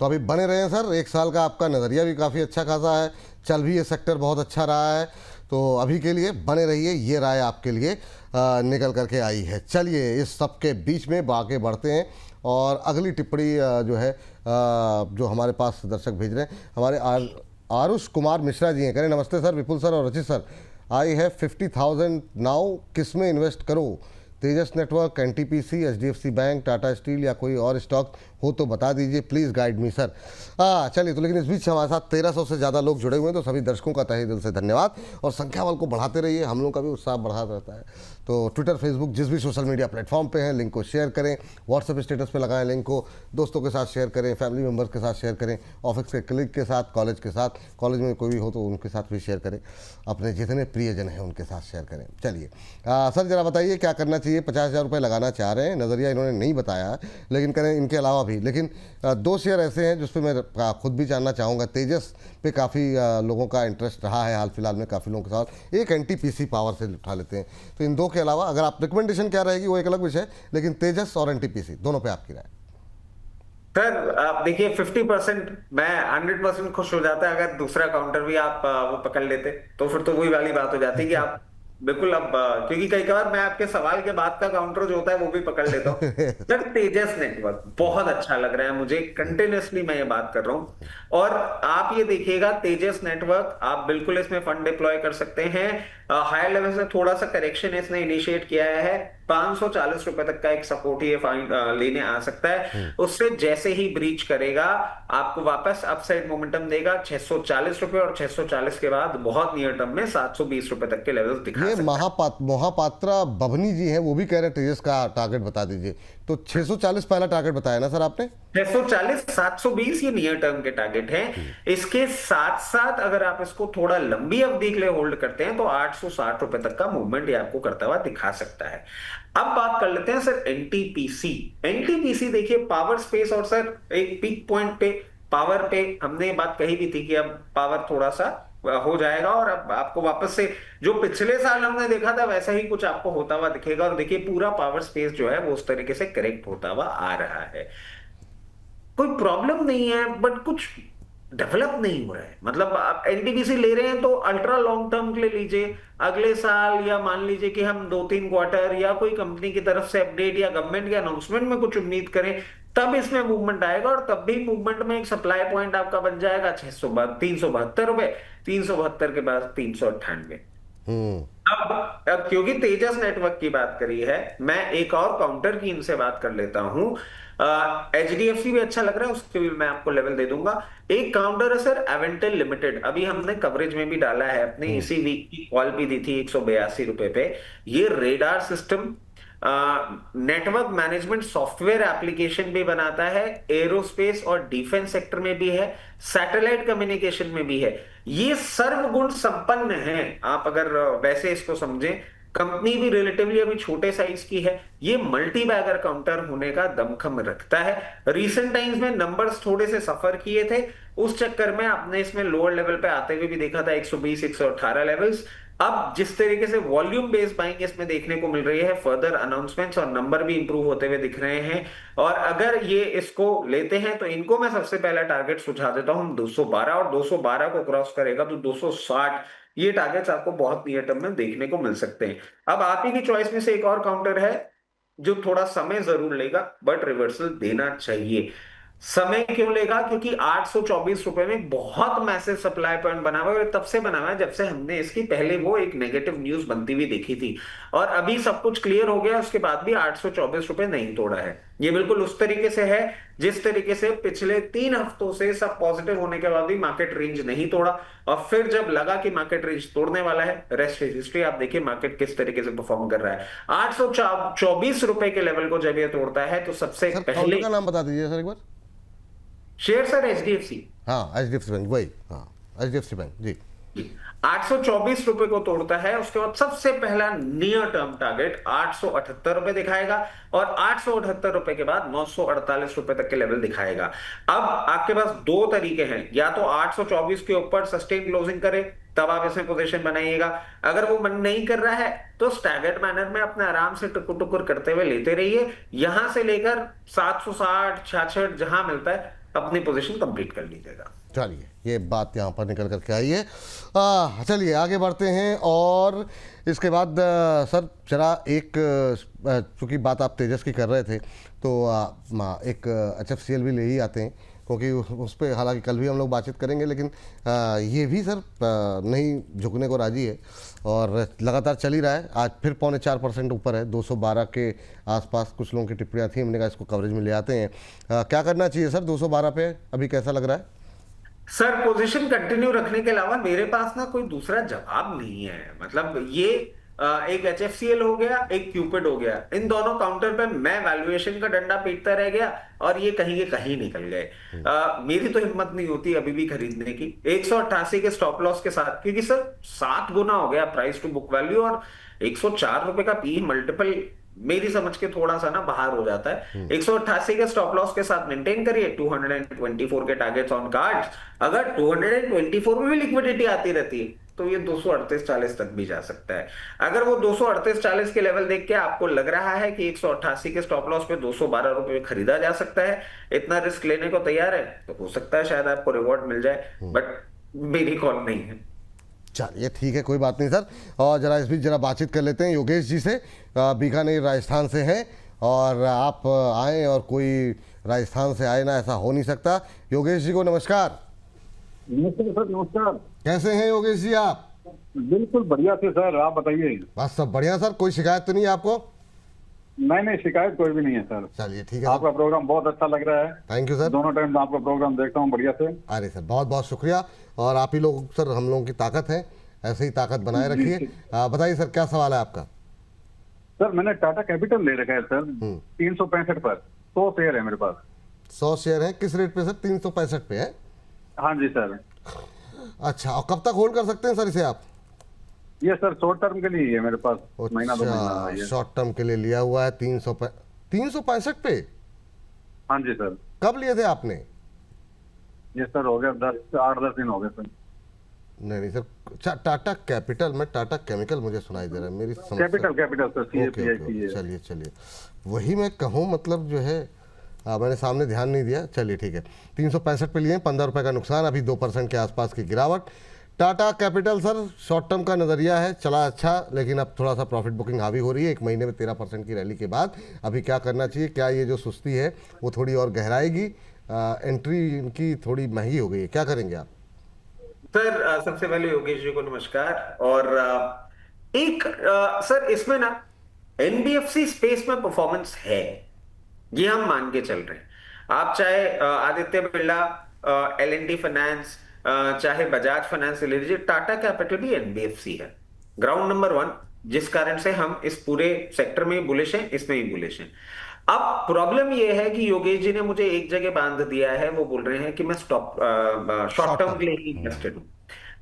तो अभी बने रहे हैं सर। 1 साल का आपका नज़रिया भी काफ़ी अच्छा खासा है, चल भी ये सेक्टर बहुत अच्छा रहा है, तो अभी के लिए बने रहिए। ये राय आपके लिए निकल करके आई है। चलिए इस सब के बीच में आगे बढ़ते हैं, और अगली टिप्पणी जो है जो हमारे पास दर्शक भेज रहे हैं, हमारे आरुष कुमार मिश्रा जी हैं। कह रहे हैं नमस्ते सर, विपुल सर और रचित सर, आई हैव 50,000 नाउ, किस में इन्वेस्ट करो? Tejas network, NTPC, HDFC bank, Tata steel या कोई और स्टॉक हो तो बता दीजिए प्लीज़, गाइड मी सर। चलिए, तो लेकिन इस बीच हमारे साथ 1300 से ज़्यादा लोग जुड़े हुए हैं, तो सभी दर्शकों का तहे दिल से धन्यवाद, और संख्या बल को बढ़ाते रहिए, हम लोगों का भी उत्साह बढ़ा रहता है। तो ट्विटर, फेसबुक, जिस भी सोशल मीडिया प्लेटफॉर्म पे हैं, लिंक को शेयर करें, व्हाट्सएप स्टेटस पे लगाएं लिंक को, दोस्तों के साथ शेयर करें, फैमिली मेम्बर्स के साथ शेयर करें, ऑफिस के कलीग के साथ, कॉलेज के साथ, कॉलेज में कोई भी हो तो उनके साथ भी शेयर करें, अपने जितने प्रियजन हैं उनके साथ शेयर करें। चलिए सर ज़रा बताइए क्या करना चाहिए? 50,000 रुपये लगाना चाह रहे हैं, नज़रिया इन्होंने नहीं बताया, लेकिन करें इनके अलावा भी। लेकिन 2 शेयर ऐसे हैं जिस पे मैं खुद भी जानना चाहूँगा। तेजस पे काफ़ी लोगों का इंटरेस्ट रहा है हाल फिलहाल में, काफ़ी लोगों के साथ। एक एनटीपीसी पावर से उठा लेते हैं। तो इन 2 के अलावा अगर आप रिकमेंडेशन क्या रहेगी वो एक अलग विषय है, लेकिन तेजस और एनटीपीसी दोनों पे आपकी राय। सर आप देखिए 50%, मैं 100% खुश हो जाता है अगर दूसरा काउंटर भी आप वो पकड़ लेते, तो फिर तो वही वाली बात हो जाती है कि आप बिल्कुल अब क्योंकि कई बार मैं आपके सवाल के बाद का काउंटर जो होता है वो भी पकड़ लेता हूँ। सर तेजस नेटवर्क बहुत अच्छा लग रहा है मुझे, कंटिन्यूअसली मैं ये बात कर रहा हूँ। और आप ये देखिएगा तेजस नेटवर्क, आप बिल्कुल इसमें फंड डिप्लॉय कर सकते हैं। हायर लेवल से थोड़ा सा करेक्शन इसने इनिशिएट किया है, 540 रुपए तक का एक सपोर्ट ये लेने आ सकता है। उससे जैसे ही ब्रीच करेगा आपको वापस अपसाइड मोमेंटम देगा 640 रुपए, और 640 के बाद बहुत नियर टर्म में 720 रुपए तक के लेवल्स दिखा ये सकता है। महापात्रा बभनी जी हैं, वो भी कह रहे हैं तेजस का टारगेट बता दीजिए। तो 640 पहला टारगेट बताया ना सर आपने? 640, 720 ये नियर टर्म के टारगेट हैं। इसके साथ साथ अगर आप इसको थोड़ा लंबी अवधि के लिए होल्ड करते हैं तो 860 रुपए तक का मूवमेंट ये आपको करता हुआ दिखा सकता है। अब बात कर लेते हैं सर एनटीपीसी। एनटीपीसी देखिए पावर स्पेस, और सर एक पीक पॉइंट पे पावर पे हमने बात कही भी थी कि अब पावर थोड़ा सा हो जाएगा, और अब आपको वापस से जो पिछले साल हमने देखा था वैसा ही कुछ आपको होता हुआ दिखेगा। और देखिए पूरा पावर स्पेस जो है वो उस तरीके से करेक्ट होता हुआ आ रहा है, कोई प्रॉब्लम नहीं है, बट कुछ डेवलप नहीं हो रहा है। मतलब आप एनटीपीसी ले रहे हैं तो अल्ट्रा लॉन्ग टर्म के लिए लीजिए, अगले साल, या मान लीजिए कि हम 2-3 क्वार्टर या कोई कंपनी की तरफ से अपडेट या गवर्नमेंट के अनाउंसमेंट में कुछ उम्मीद करें, तब इसमें मूवमेंट आएगा। और तब भी मूवमेंट में एक सप्लाई पॉइंट आपका बन जाएगा 372 रुपए, 372 के बाद 398। अब क्योंकि तेजस नेटवर्क की बात करी है, मैं एक और काउंटर की इनसे बात कर लेता हूं। HDFC भी अच्छा लग रहा है, उसके भी मैं आपको लेवल दे दूंगा। एक काउंटर है सर एवेंटल लिमिटेड, अभी हमने कवरेज में भी डाला है, अपने इसी वीक की कॉल भी दी थी 182 रुपए पे। ये radar system network management software application भी बनाता है, एरोस्पेस और डिफेंस सेक्टर में भी है, सैटेलाइट कम्युनिकेशन में भी है। ये सर्वगुण संपन्न है, आप अगर वैसे इसको समझें। कंपनी भी रिलेटिवली अभी छोटे साइज की है। ये मल्टी बैगर काउंटर होने का दमखम रखता है। रीसेंट टाइम्स में नंबर्स थोड़े से सफर किए थे, उस चक्कर में आपने इसमें लोअर लेवल पे आते हुए भी देखा था 120 118 लेवल्स। अब जिस तरीके से वॉल्यूम बेस्ड बाइंग इसमें देखने को मिल रही है, फर्दर अनाउंसमेंट्स और नंबर भी इंप्रूव होते हुए दिख रहे हैं, और अगर ये इसको लेते हैं तो इनको मैं सबसे पहला टारगेट सुझा देता हूं 212, और 212 को क्रॉस करेगा तो 260, ये टारगेट्स आपको बहुत नियर टर्म में देखने को मिल सकते हैं। अब आप ही की चॉइस में से एक और काउंटर है जो थोड़ा समय जरूर लेगा बट रिवर्सल देना चाहिए। समय क्यों लेगा? क्योंकि 824 रुपए में बहुत मैसिव सप्लाई पॉइंट बना हुआ है, और तब से बना हुआ है जब से हमने इसकी पहले वो एक नेगेटिव न्यूज बनती हुई देखी थी, और अभी सब कुछ क्लियर हो गया, उसके बाद भी 824 रुपए नहीं तोड़ा है। ये बिल्कुल उस तरीके से है जिस तरीके से पिछले 3 हफ्तों से सब पॉजिटिव होने के बाद भी मार्केट रेंज नहीं तोड़ा, और फिर जब लगा कि मार्केट रेंज तोड़ने वाला है, रेस्ट इज हिस्ट्री। आप देखिए मार्केट किस तरीके से परफॉर्म कर रहा है। 824 रुपए के लेवल को जब ये तोड़ता है तो सबसे सर पहले काउंटर का नाम बता दीजिए सर एक बार। Share sir HDFC। हाँ HDFC बैंक, वही, हाँ HDFC बैंक जी। 824 रुपए को तोड़ता है, उसके बाद सबसे पहला नियर टर्म टारगेट 878 रुपए दिखाएगा, और 878 रुपए के बाद 948 रुपए तक के लेवल दिखाएगा। अब आपके पास दो तरीके हैं, या तो 824 के ऊपर सस्टेन क्लोजिंग करे, तब आप इसमें पोजीशन बनाइएगा। अगर वो मन नहीं कर रहा है तो स्टैगर्ड मैनर में अपने आराम से टुकुर टुकुर करते हुए लेते रहिए, यहां से लेकर 760 66 जहां मिलता है अपनी पोजीशन कंप्लीट कर लीजिएगा। चलिए ये बात यहाँ पर निकल करके आई है। चलिए आगे बढ़ते हैं, और इसके बाद सर जरा एक, चूँकि बात आप तेजस की कर रहे थे तो एक HFCL भी ले ही आते हैं, क्योंकि उस पर हालांकि कल भी हम लोग बातचीत करेंगे, लेकिन ये भी सर नहीं झुकने को राजी है और लगातार चल ही रहा है। आज फिर 4.25% ऊपर है, 212 के आसपास कुछ लोगों की टिप्पणियाँ थी, हमने कहा इसको कवरेज में ले आते हैं। क्या करना चाहिए सर 212 पे, अभी कैसा लग रहा है? सर पोजीशन कंटिन्यू रखने के अलावा मेरे पास ना कोई दूसरा जवाब नहीं है। मतलब ये एक HFCL हो गया, एक क्यूपिड हो गया, इन दोनों काउंटर पे मैं वैल्यूएशन का डंडा पीटता रह गया और ये कहीं के कहीं निकल गए। मेरी तो हिम्मत नहीं होती अभी भी खरीदने की 188 के स्टॉप लॉस के साथ, क्योंकि सर 7 गुना हो गया प्राइस टू बुक वैल्यू, और 104 रुपए का पी मल्टीपल मेरी समझ के थोड़ा सा ना बाहर हो जाता है। 188 के स्टॉप लॉस के साथ मेंटेन करिए, 224 के टारगेट्स ऑन कार्ड्स। अगर 224 में भी लिक्विडिटी आती रहती है तो ये 238.40 तक भी जा सकता है। अगर वो 238.40 के लेवल देख के आपको लग रहा है कि 188 के स्टॉप लॉस पे 212 रुपए खरीदा जा सकता है, इतना रिस्क लेने को तैयार है, तो हो सकता है शायद आपको रिवॉर्ड मिल जाए, बट मेरी कॉल नहीं है। चलिए ठीक है, कोई बात नहीं सर। और जरा इस बीच जरा बातचीत कर लेते हैं योगेश जी से, बीकानेर राजस्थान से हैं, और आप आए और कोई राजस्थान से आए ना, ऐसा हो नहीं सकता। योगेश जी को नमस्कार। नमस्कार सर, नमस्कार। कैसे हैं योगेश जी आप? बिल्कुल बढ़िया थे सर, आप बताइए। बस सब बढ़िया सर, कोई शिकायत तो नहीं है आपको? नहीं, शिकायत कोई भी नहीं है सर। चलिए ठीक है, आपका प्रोग्राम बहुत अच्छा लग रहा है। Thank you sir. दोनों टाइम मैं आपका प्रोग्राम देखता हूँ बढ़िया से। अरे सर बहुत बहुत शुक्रिया, और आप ही लोग सर हम लोगों की ताकत है, ऐसे ही ताकत बनाए रखिए। बताइए सर क्या सवाल है आपका? सर मैंने टाटा कैपिटल ले रखा है सर 365 पर, 100 शेयर है मेरे पास। 100 शेयर है, किस रेट पे सर? 365 पे है? हाँ जी सर। अच्छा, और कब तक होल्ड कर सकते हैं सर इसे आप? ये सर शॉर्ट टर्म के लिए है मेरे पास, महीना 2 महीना। शॉर्ट टर्म के लिए लिया हुआ है 365 पे? हाँ जी सर। कब लिए थे आपने? ये सर हो गया 8-10 दिन हो गए सर। नहीं सर, टाटा कैपिटल में टाटा केमिकल मुझे सुनाई दे रहा है, मेरी समझ। कैपिटल सर, ओके, चलिए वही मैं कहूँ, मतलब जो है मैंने सामने ध्यान नहीं दिया। चलिए ठीक है, 365 पे लिए, 15 रुपये का नुकसान, अभी 2% के आसपास की गिरावट। Tata capital sir short term का नज़रिया है, चला अच्छा, लेकिन अब थोड़ा सा प्रॉफिट बुकिंग हावी हो रही है 1 महीने में 13% की रैली के बाद। अभी क्या करना चाहिए? क्या ये जो सुस्ती है वो थोड़ी और गहराएगी? एंट्री इनकी थोड़ी महंगी हो गई है, क्या करेंगे आप? सर सबसे पहले योगेश जी को नमस्कार, और सर इसमें ना एनबीएफसी स्पेस में परफॉर्मेंस है, ये हम मान के चल रहे हैं। आप चाहे आदित्य बिरला, एल&टी फाइनेंस, चाहे बजाज फाइनेंस ले लीजिए, टाटा कैपिटल भी एनबीएफसी है। ग्राउंड नंबर 1, जिस कारण से हम इस पूरे सेक्टर में ही बुलिश हैं, इसमें ही बुलिश हैं। अब प्रॉब्लम ये है कि योगेश जी ने मुझे एक जगह बांध दिया है, वो बोल रहे हैं कि मैं शॉर्ट टर्म के लिए ही इन्वेस्टेड हूं।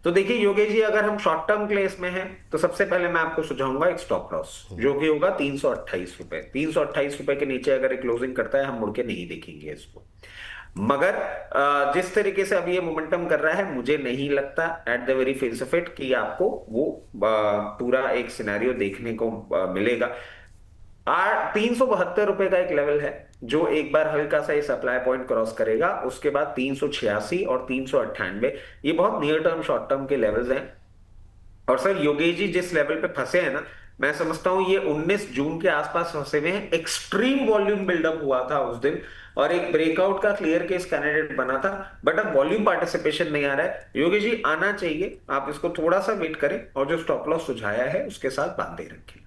तो देखिए योगेश जी, अगर हम शॉर्ट टर्म के लिए इसमें हैं तो सबसे पहले मैं आपको सुझाऊंगा एक स्टॉप लॉस, जो कि होगा 328 रुपए। 328 रुपए के नीचे अगर एक क्लोजिंग करता है, हम मुड़ के नहीं देखेंगे इसको। मगर जिस तरीके से अभी ये मोमेंटम कर रहा है, मुझे नहीं लगता at the very face of it कि आपको वो पूरा एक सिनेरियो देखने को मिलेगा। 372 रुपए का एक लेवल है, जो एक बार हल्का सा ये सप्लाई पॉइंट क्रॉस करेगा, उसके बाद 386 और 398, ये बहुत नियर टर्म शॉर्ट टर्म के लेवल्स हैं। और सर योगेश जी जिस लेवल पे फंसे हैं ना, मैं समझता हूं ये 19 जून के आसपास फंसे हुए हैं। एक्सट्रीम वॉल्यूम बिल्डअप हुआ था उस दिन और एक ब्रेकआउट का क्लियर केस कैंडिडेट बना था, बट अब वॉल्यूम पार्टिसिपेशन नहीं आ रहा है। योगेश जी आना चाहिए, आप इसको थोड़ा सा वेट करें और जो स्टॉप लॉस सुझाया है उसके साथ बांधे रखें।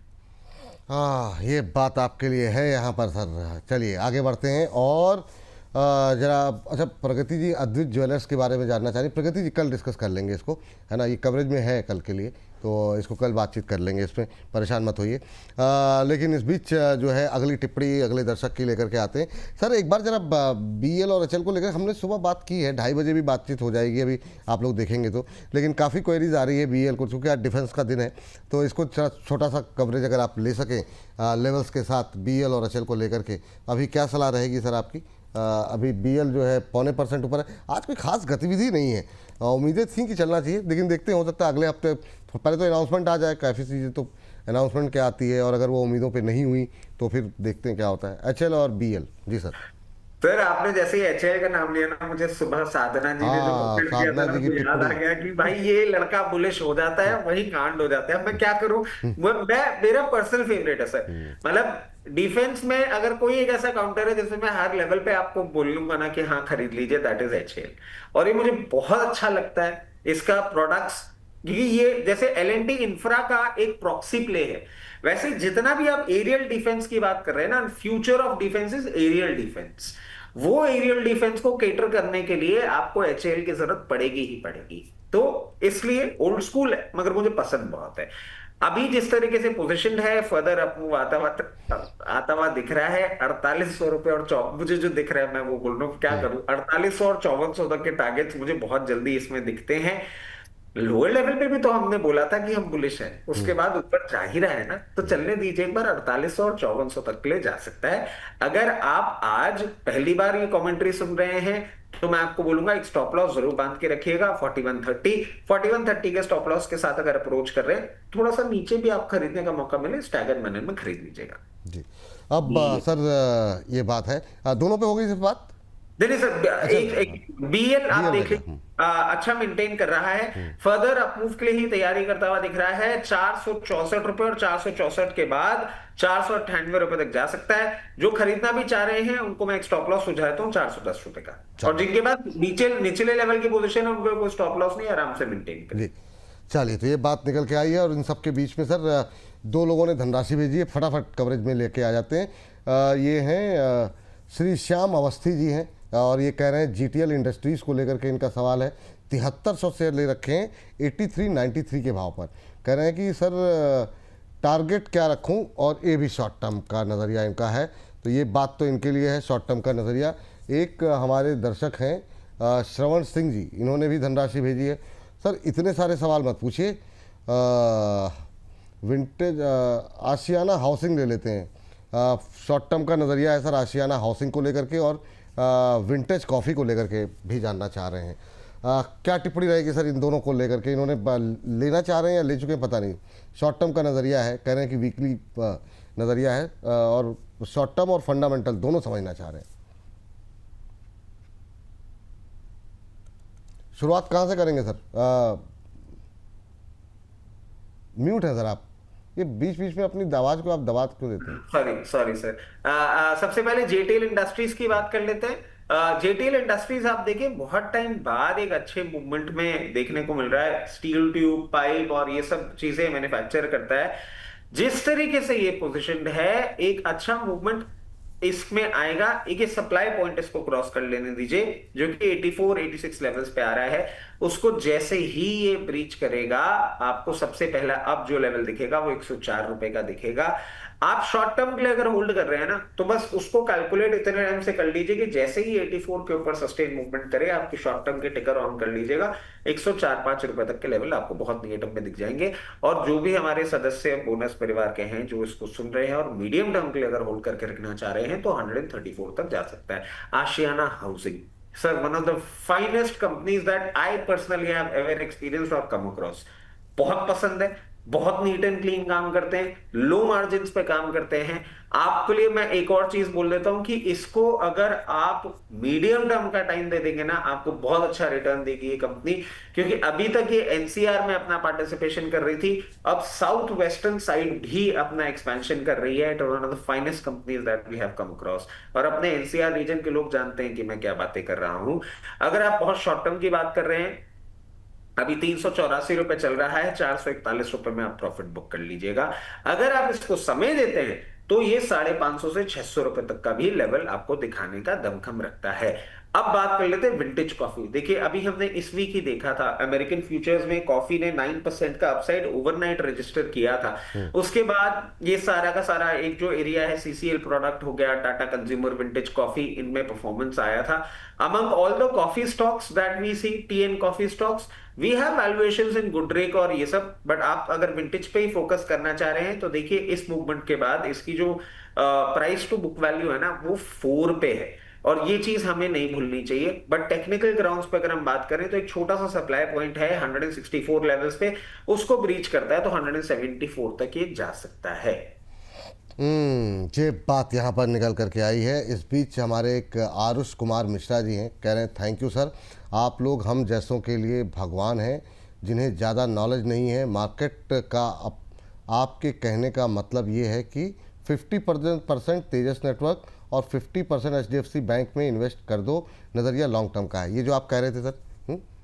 हाँ, ये बात आपके लिए है यहाँ पर सर। चलिए आगे बढ़ते हैं और जरा अच्छा, प्रगति जी अद्वित ज्वेलर्स के बारे में जानना चाह रही। प्रगति जी कल डिस्कस कर लेंगे इसको, है ना, ये कवरेज में है कल के लिए, तो इसको कल बातचीत कर लेंगे, इसमें परेशान मत होइए। लेकिन इस बीच जो है अगली टिप्पणी अगले दर्शक की लेकर के आते हैं। सर एक बार जरा बीएल और एचएल को लेकर हमने सुबह बात की है, 2:30 बजे भी बातचीत हो जाएगी, अभी आप लोग देखेंगे तो। लेकिन काफ़ी क्वेरीज आ रही है बीएल को, चूँकि आज डिफेंस का दिन है, तो इसको छोटा सा कवरेज अगर आप ले सकें लेवल्स के साथ बीएल और एचएल को लेकर के, अभी क्या सलाह रहेगी सर आपकी? अभी बीएल जो है 0.25% ऊपर है, आज कोई खास गतिविधि नहीं है, उम्मीदें थी कि चलना चाहिए, लेकिन देखते हैं, हो सकता है अगले हफ्ते पहले तो अनाउंसमेंट आ जाए। काफ़ी चीज़ें तो अनाउंसमेंट क्या आती है, और अगर वो उम्मीदों पे नहीं हुई तो फिर देखते हैं क्या होता है। एचएल और बीएल जी सर। सर आपने जैसे ही एचएल का नाम लिया ना, मुझे सुबह साधना जी ने जो comment किया था ना, मुझे याद आ गया कि भाई ये लड़का बुलिश हो जाता है, वही कांड हो जाता है। मैं क्या करूं, मेरा पर्सनल फेवरेट है सर। मतलब डिफेंस में अगर कोई एक ऐसा काउंटर है जिसमें मैं हर लेवल पे आपको बोलूंगा ना कि हाँ खरीद लीजिए, दैट इज एचएल। और ये मुझे बहुत अच्छा लगता है इसका प्रोडक्ट्स, क्योंकि ये जैसे एल&टी इंफ्रा का एक प्रॉक्सी प्ले है, वैसे जितना भी आप एरियल डिफेंस की बात कर रहे हैं ना, future of defence is aerial defence. वो एरियल डिफेंस को केटर करने के लिए आपको एचएल की जरूरत पड़ेगी ही पड़ेगी। तो इसलिए ओल्ड स्कूल है, मगर मुझे पसंद बहुत है। अभी जिस तरीके से पोजीशन है, फर्दर अप आता हुआ दिख रहा है 4800 रुपए और मुझे जो दिख रहा है, मैं वो बोल रहा हूँ क्या करूं, 4800 और 5400 तक के टारगेट्स मुझे बहुत जल्दी इसमें दिखते हैं। लोअर लेवल पे भी तो हमने बोला था कि हम बुलिश हैं, उसके बाद ऊपर जा ही रहा है ना, तो चलने दीजिए एक बार। 4800 और 5400 तक के लिए जा सकता है। अगर आप आज पहली बार ये कमेंट्री सुन रहे हैं तो मैं आपको बोलूंगा एक स्टॉप लॉस जरूर बांध के रखिएगा 4130 के स्टॉप लॉस के साथ अगर अप्रोच कर रहे हैं, थोड़ा सा नीचे भी आप खरीदने का मौका मिले, स्टैगर मैनर में खरीद लीजिएगा जी। अब सर ये बात है, दोनों पे हो गई सिर्फ बात। नहीं सर, एक बीएल आप देखिए अच्छा मेंटेन कर रहा है, फर्दर अपमूव के लिए ही तैयारी करता हुआ दिख रहा है। 464 रुपए और 464 के बाद 498 रुपए तक जा सकता है। जो खरीदना भी चाह रहे हैं उनको मैं एक स्टॉप लॉस सुझाता हूँ 410 रुपए का, और जिनके पास निचले लेवल की पोजीशन है उनको कोई स्टॉप लॉस नहीं, आराम से मेंटेन करें। चलिए, तो ये बात निकल के आई है, और इन सब के बीच में सर दो लोगों ने धनराशि भेजी है, फटाफट कवरेज में लेके आ जाते हैं। ये हैं श्री श्याम अवस्थी जी हैं, और ये कह रहे हैं जीटीएल इंडस्ट्रीज़ को लेकर के इनका सवाल है। 7300 शेयर ले रखे हैं 8393 के भाव पर। कह रहे हैं कि सर टारगेट क्या रखूं, और ये भी शॉर्ट टर्म का नज़रिया इनका है। तो ये बात तो इनके लिए है शॉर्ट टर्म का नज़रिया। एक हमारे दर्शक हैं श्रवण सिंह जी, इन्होंने भी धनराशि भेजी है। सर इतने सारे सवाल मत पूछिए, विंटेज आशियाना हाउसिंग ले लेते हैं। शॉर्ट टर्म का नज़रिया है सर आशियाना हाउसिंग को लेकर के, और विंटेज कॉफ़ी को लेकर के भी जानना चाह रहे हैं। क्या टिप्पणी रहेगी सर इन दोनों को लेकर के? इन्होंने लेना चाह रहे हैं या ले चुके हैं पता नहीं। शॉर्ट टर्म का नज़रिया है, कह रहे हैं कि वीकली नज़रिया है, और शॉर्ट टर्म और फंडामेंटल दोनों समझना चाह रहे हैं। शुरुआत कहाँ से करेंगे सर? म्यूट है सर आप, ये बीच बीच में अपनी आवाज को आप दबा क्यों देते हैं? Sorry sir. सबसे पहले जेटीएल इंडस्ट्रीज की बात कर लेते हैं। जेटीएल इंडस्ट्रीज आप देखिए बहुत टाइम बाद एक अच्छे मूवमेंट में देखने को मिल रहा है। स्टील ट्यूब पाइप और ये सब चीजें मैन्युफैक्चर करता है। जिस तरीके से ये पोजीशनड है, एक अच्छा मूवमेंट इसमें आएगा। एक सप्लाई पॉइंट इसको क्रॉस कर लेने दीजिए जो कि 84 86 लेवल्स पे आ रहा है। उसको जैसे ही ये ब्रीच करेगा, आपको सबसे पहला अब जो लेवल दिखेगा वो 104 रुपए का दिखेगा। आप शॉर्ट टर्म के लिए अगर होल्ड कर रहे हैं ना, तो बस उसको कैलकुलेट इतने टाइम से कर लीजिए कि जैसे ही 84 के ऊपर सस्टेन मूवमेंट करे, आपकी शॉर्ट टर्म के टिकर ऑन कर लीजिएगा। 104-5 रुपए तक के लेवल आपको बहुत नियर टर्म में दिख जाएंगे। और जो भी हमारे सदस्य बोनस परिवार के हैं जो इसको सुन रहे हैं और मीडियम टर्म के लिए अगर होल्ड करके रखना चाह रहे हैं, तो 134 तक जा सकता है। Ashiana housing sir, one of the finest companies that I personally have ever experienced और कम अक्रॉस। बहुत पसंद है, बहुत नीट एंड क्लीन काम करते हैं, लो मार्जिन पे काम करते हैं। आपके लिए मैं एक और चीज बोल देता हूं कि इसको अगर आप मीडियम टर्म का टाइम दे देंगे ना, आपको बहुत अच्छा रिटर्न देगी ये कंपनी। क्योंकि अभी तक ये एनसीआर में अपना पार्टिसिपेशन कर रही थी, अब साउथ वेस्टर्न साइड भी अपना एक्सपेंशन कर रही है। It is one of the finest companies that we have come across. और अपने एनसीआर रीजन के लोग जानते हैं कि मैं क्या बातें कर रहा हूं। अगर आप बहुत शॉर्ट टर्म की बात कर रहे हैं, अभी 384 रुपए चल रहा है, 441 रुपए में आप प्रॉफिट बुक कर लीजिएगा। अगर आप इसको समय देते हैं तो ये 550 से 600 रुपए तक का भी लेवल आपको दिखाने का दमखम रखता है। अब बात कर लेते हैं विंटेज कॉफी। देखिए अभी हमने इस वीक ही देखा था, अमेरिकन फ्यूचर्स में कॉफी ने 9% का अपसाइड ओवरनाइट रजिस्टर किया था। उसके बाद ये सारा का सारा एक जो एरिया है, सीसीएल प्रोडक्ट हो गया, टाटा कंज्यूमर विंटेज कॉफी, इनमें परफॉर्मेंस आया था। Among all the coffee stocks that we see, TN coffee stocks, we have valuations in Goodricke और ये सब। बट आप अगर विंटेज पे ही फोकस करना चाह रहे हैं तो देखिए इस मूवमेंट के बाद इसकी जो प्राइस टू बुक वैल्यू है ना, वो 4 पे है। और ये चीज हमें नहीं भूलनी चाहिए। बट टेक्निकल ग्राउंड्स पे अगर हम बात करें तो एक छोटा सा सप्लाई पॉइंट है 164 लेवल्स पे, उसको ब्रीच करता है तो 174 तक ये जा सकता है। ये बात यहाँ पर निकल करके आई है। इस बीच हमारे एक आरुष कुमार मिश्रा जी हैं, कह रहे हैं थैंक यू सर, आप लोग हम जैसों के लिए भगवान हैं जिन्हें ज़्यादा नॉलेज नहीं है मार्केट का। आपके कहने का मतलब ये है कि 50% तेजस नेटवर्क और 50% एचडीएफसी बैंक में इन्वेस्ट कर दो, नज़रिया लॉन्ग टर्म का है। ये जो आप कह रहे थे सर,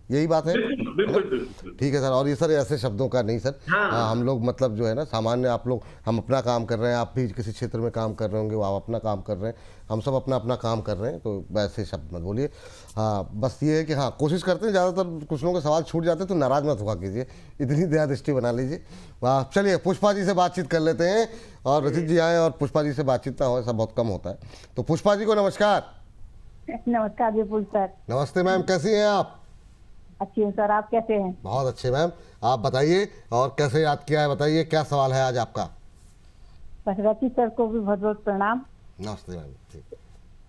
यही बात है? बिल्कुल। ठीक है सर। और ये सर ऐसे शब्दों का नहीं सर। हाँ। हम लोग मतलब जो है ना सामान्य, आप लोग, हम अपना काम कर रहे हैं, आप भी किसी क्षेत्र में काम कर रहे होंगे, वो आप अपना काम कर रहे हैं, हम सब अपना अपना काम कर रहे हैं, तो वैसे शब्द मत बोलिए। हाँ, बस ये है कि हाँ कोशिश करते हैं, ज़्यादातर कुछ लोगों के सवाल छूट जाते हैं तो नाराज़ मत हुआ कीजिए, इतनी दया दृष्टि बना लीजिए। वाह, चलिए पुष्पा जी से बातचीत कर लेते हैं। और रचित जी आए और पुष्पा जी से बातचीत ना हो, ऐसा बहुत कम होता है। तो पुष्पा जी को नमस्कार। नमस्कार विपुल सर। नमस्ते मैम, कैसी हैं आप? अच्छी हूँ सर, आप कैसे हैं? बहुत अच्छे मैम, आप बताइए और कैसे याद किया है, बताइए क्या सवाल है आज आपका? बस रचित सर को भी बहुत बहुत प्रणाम। नमस्ते मैम। ठीक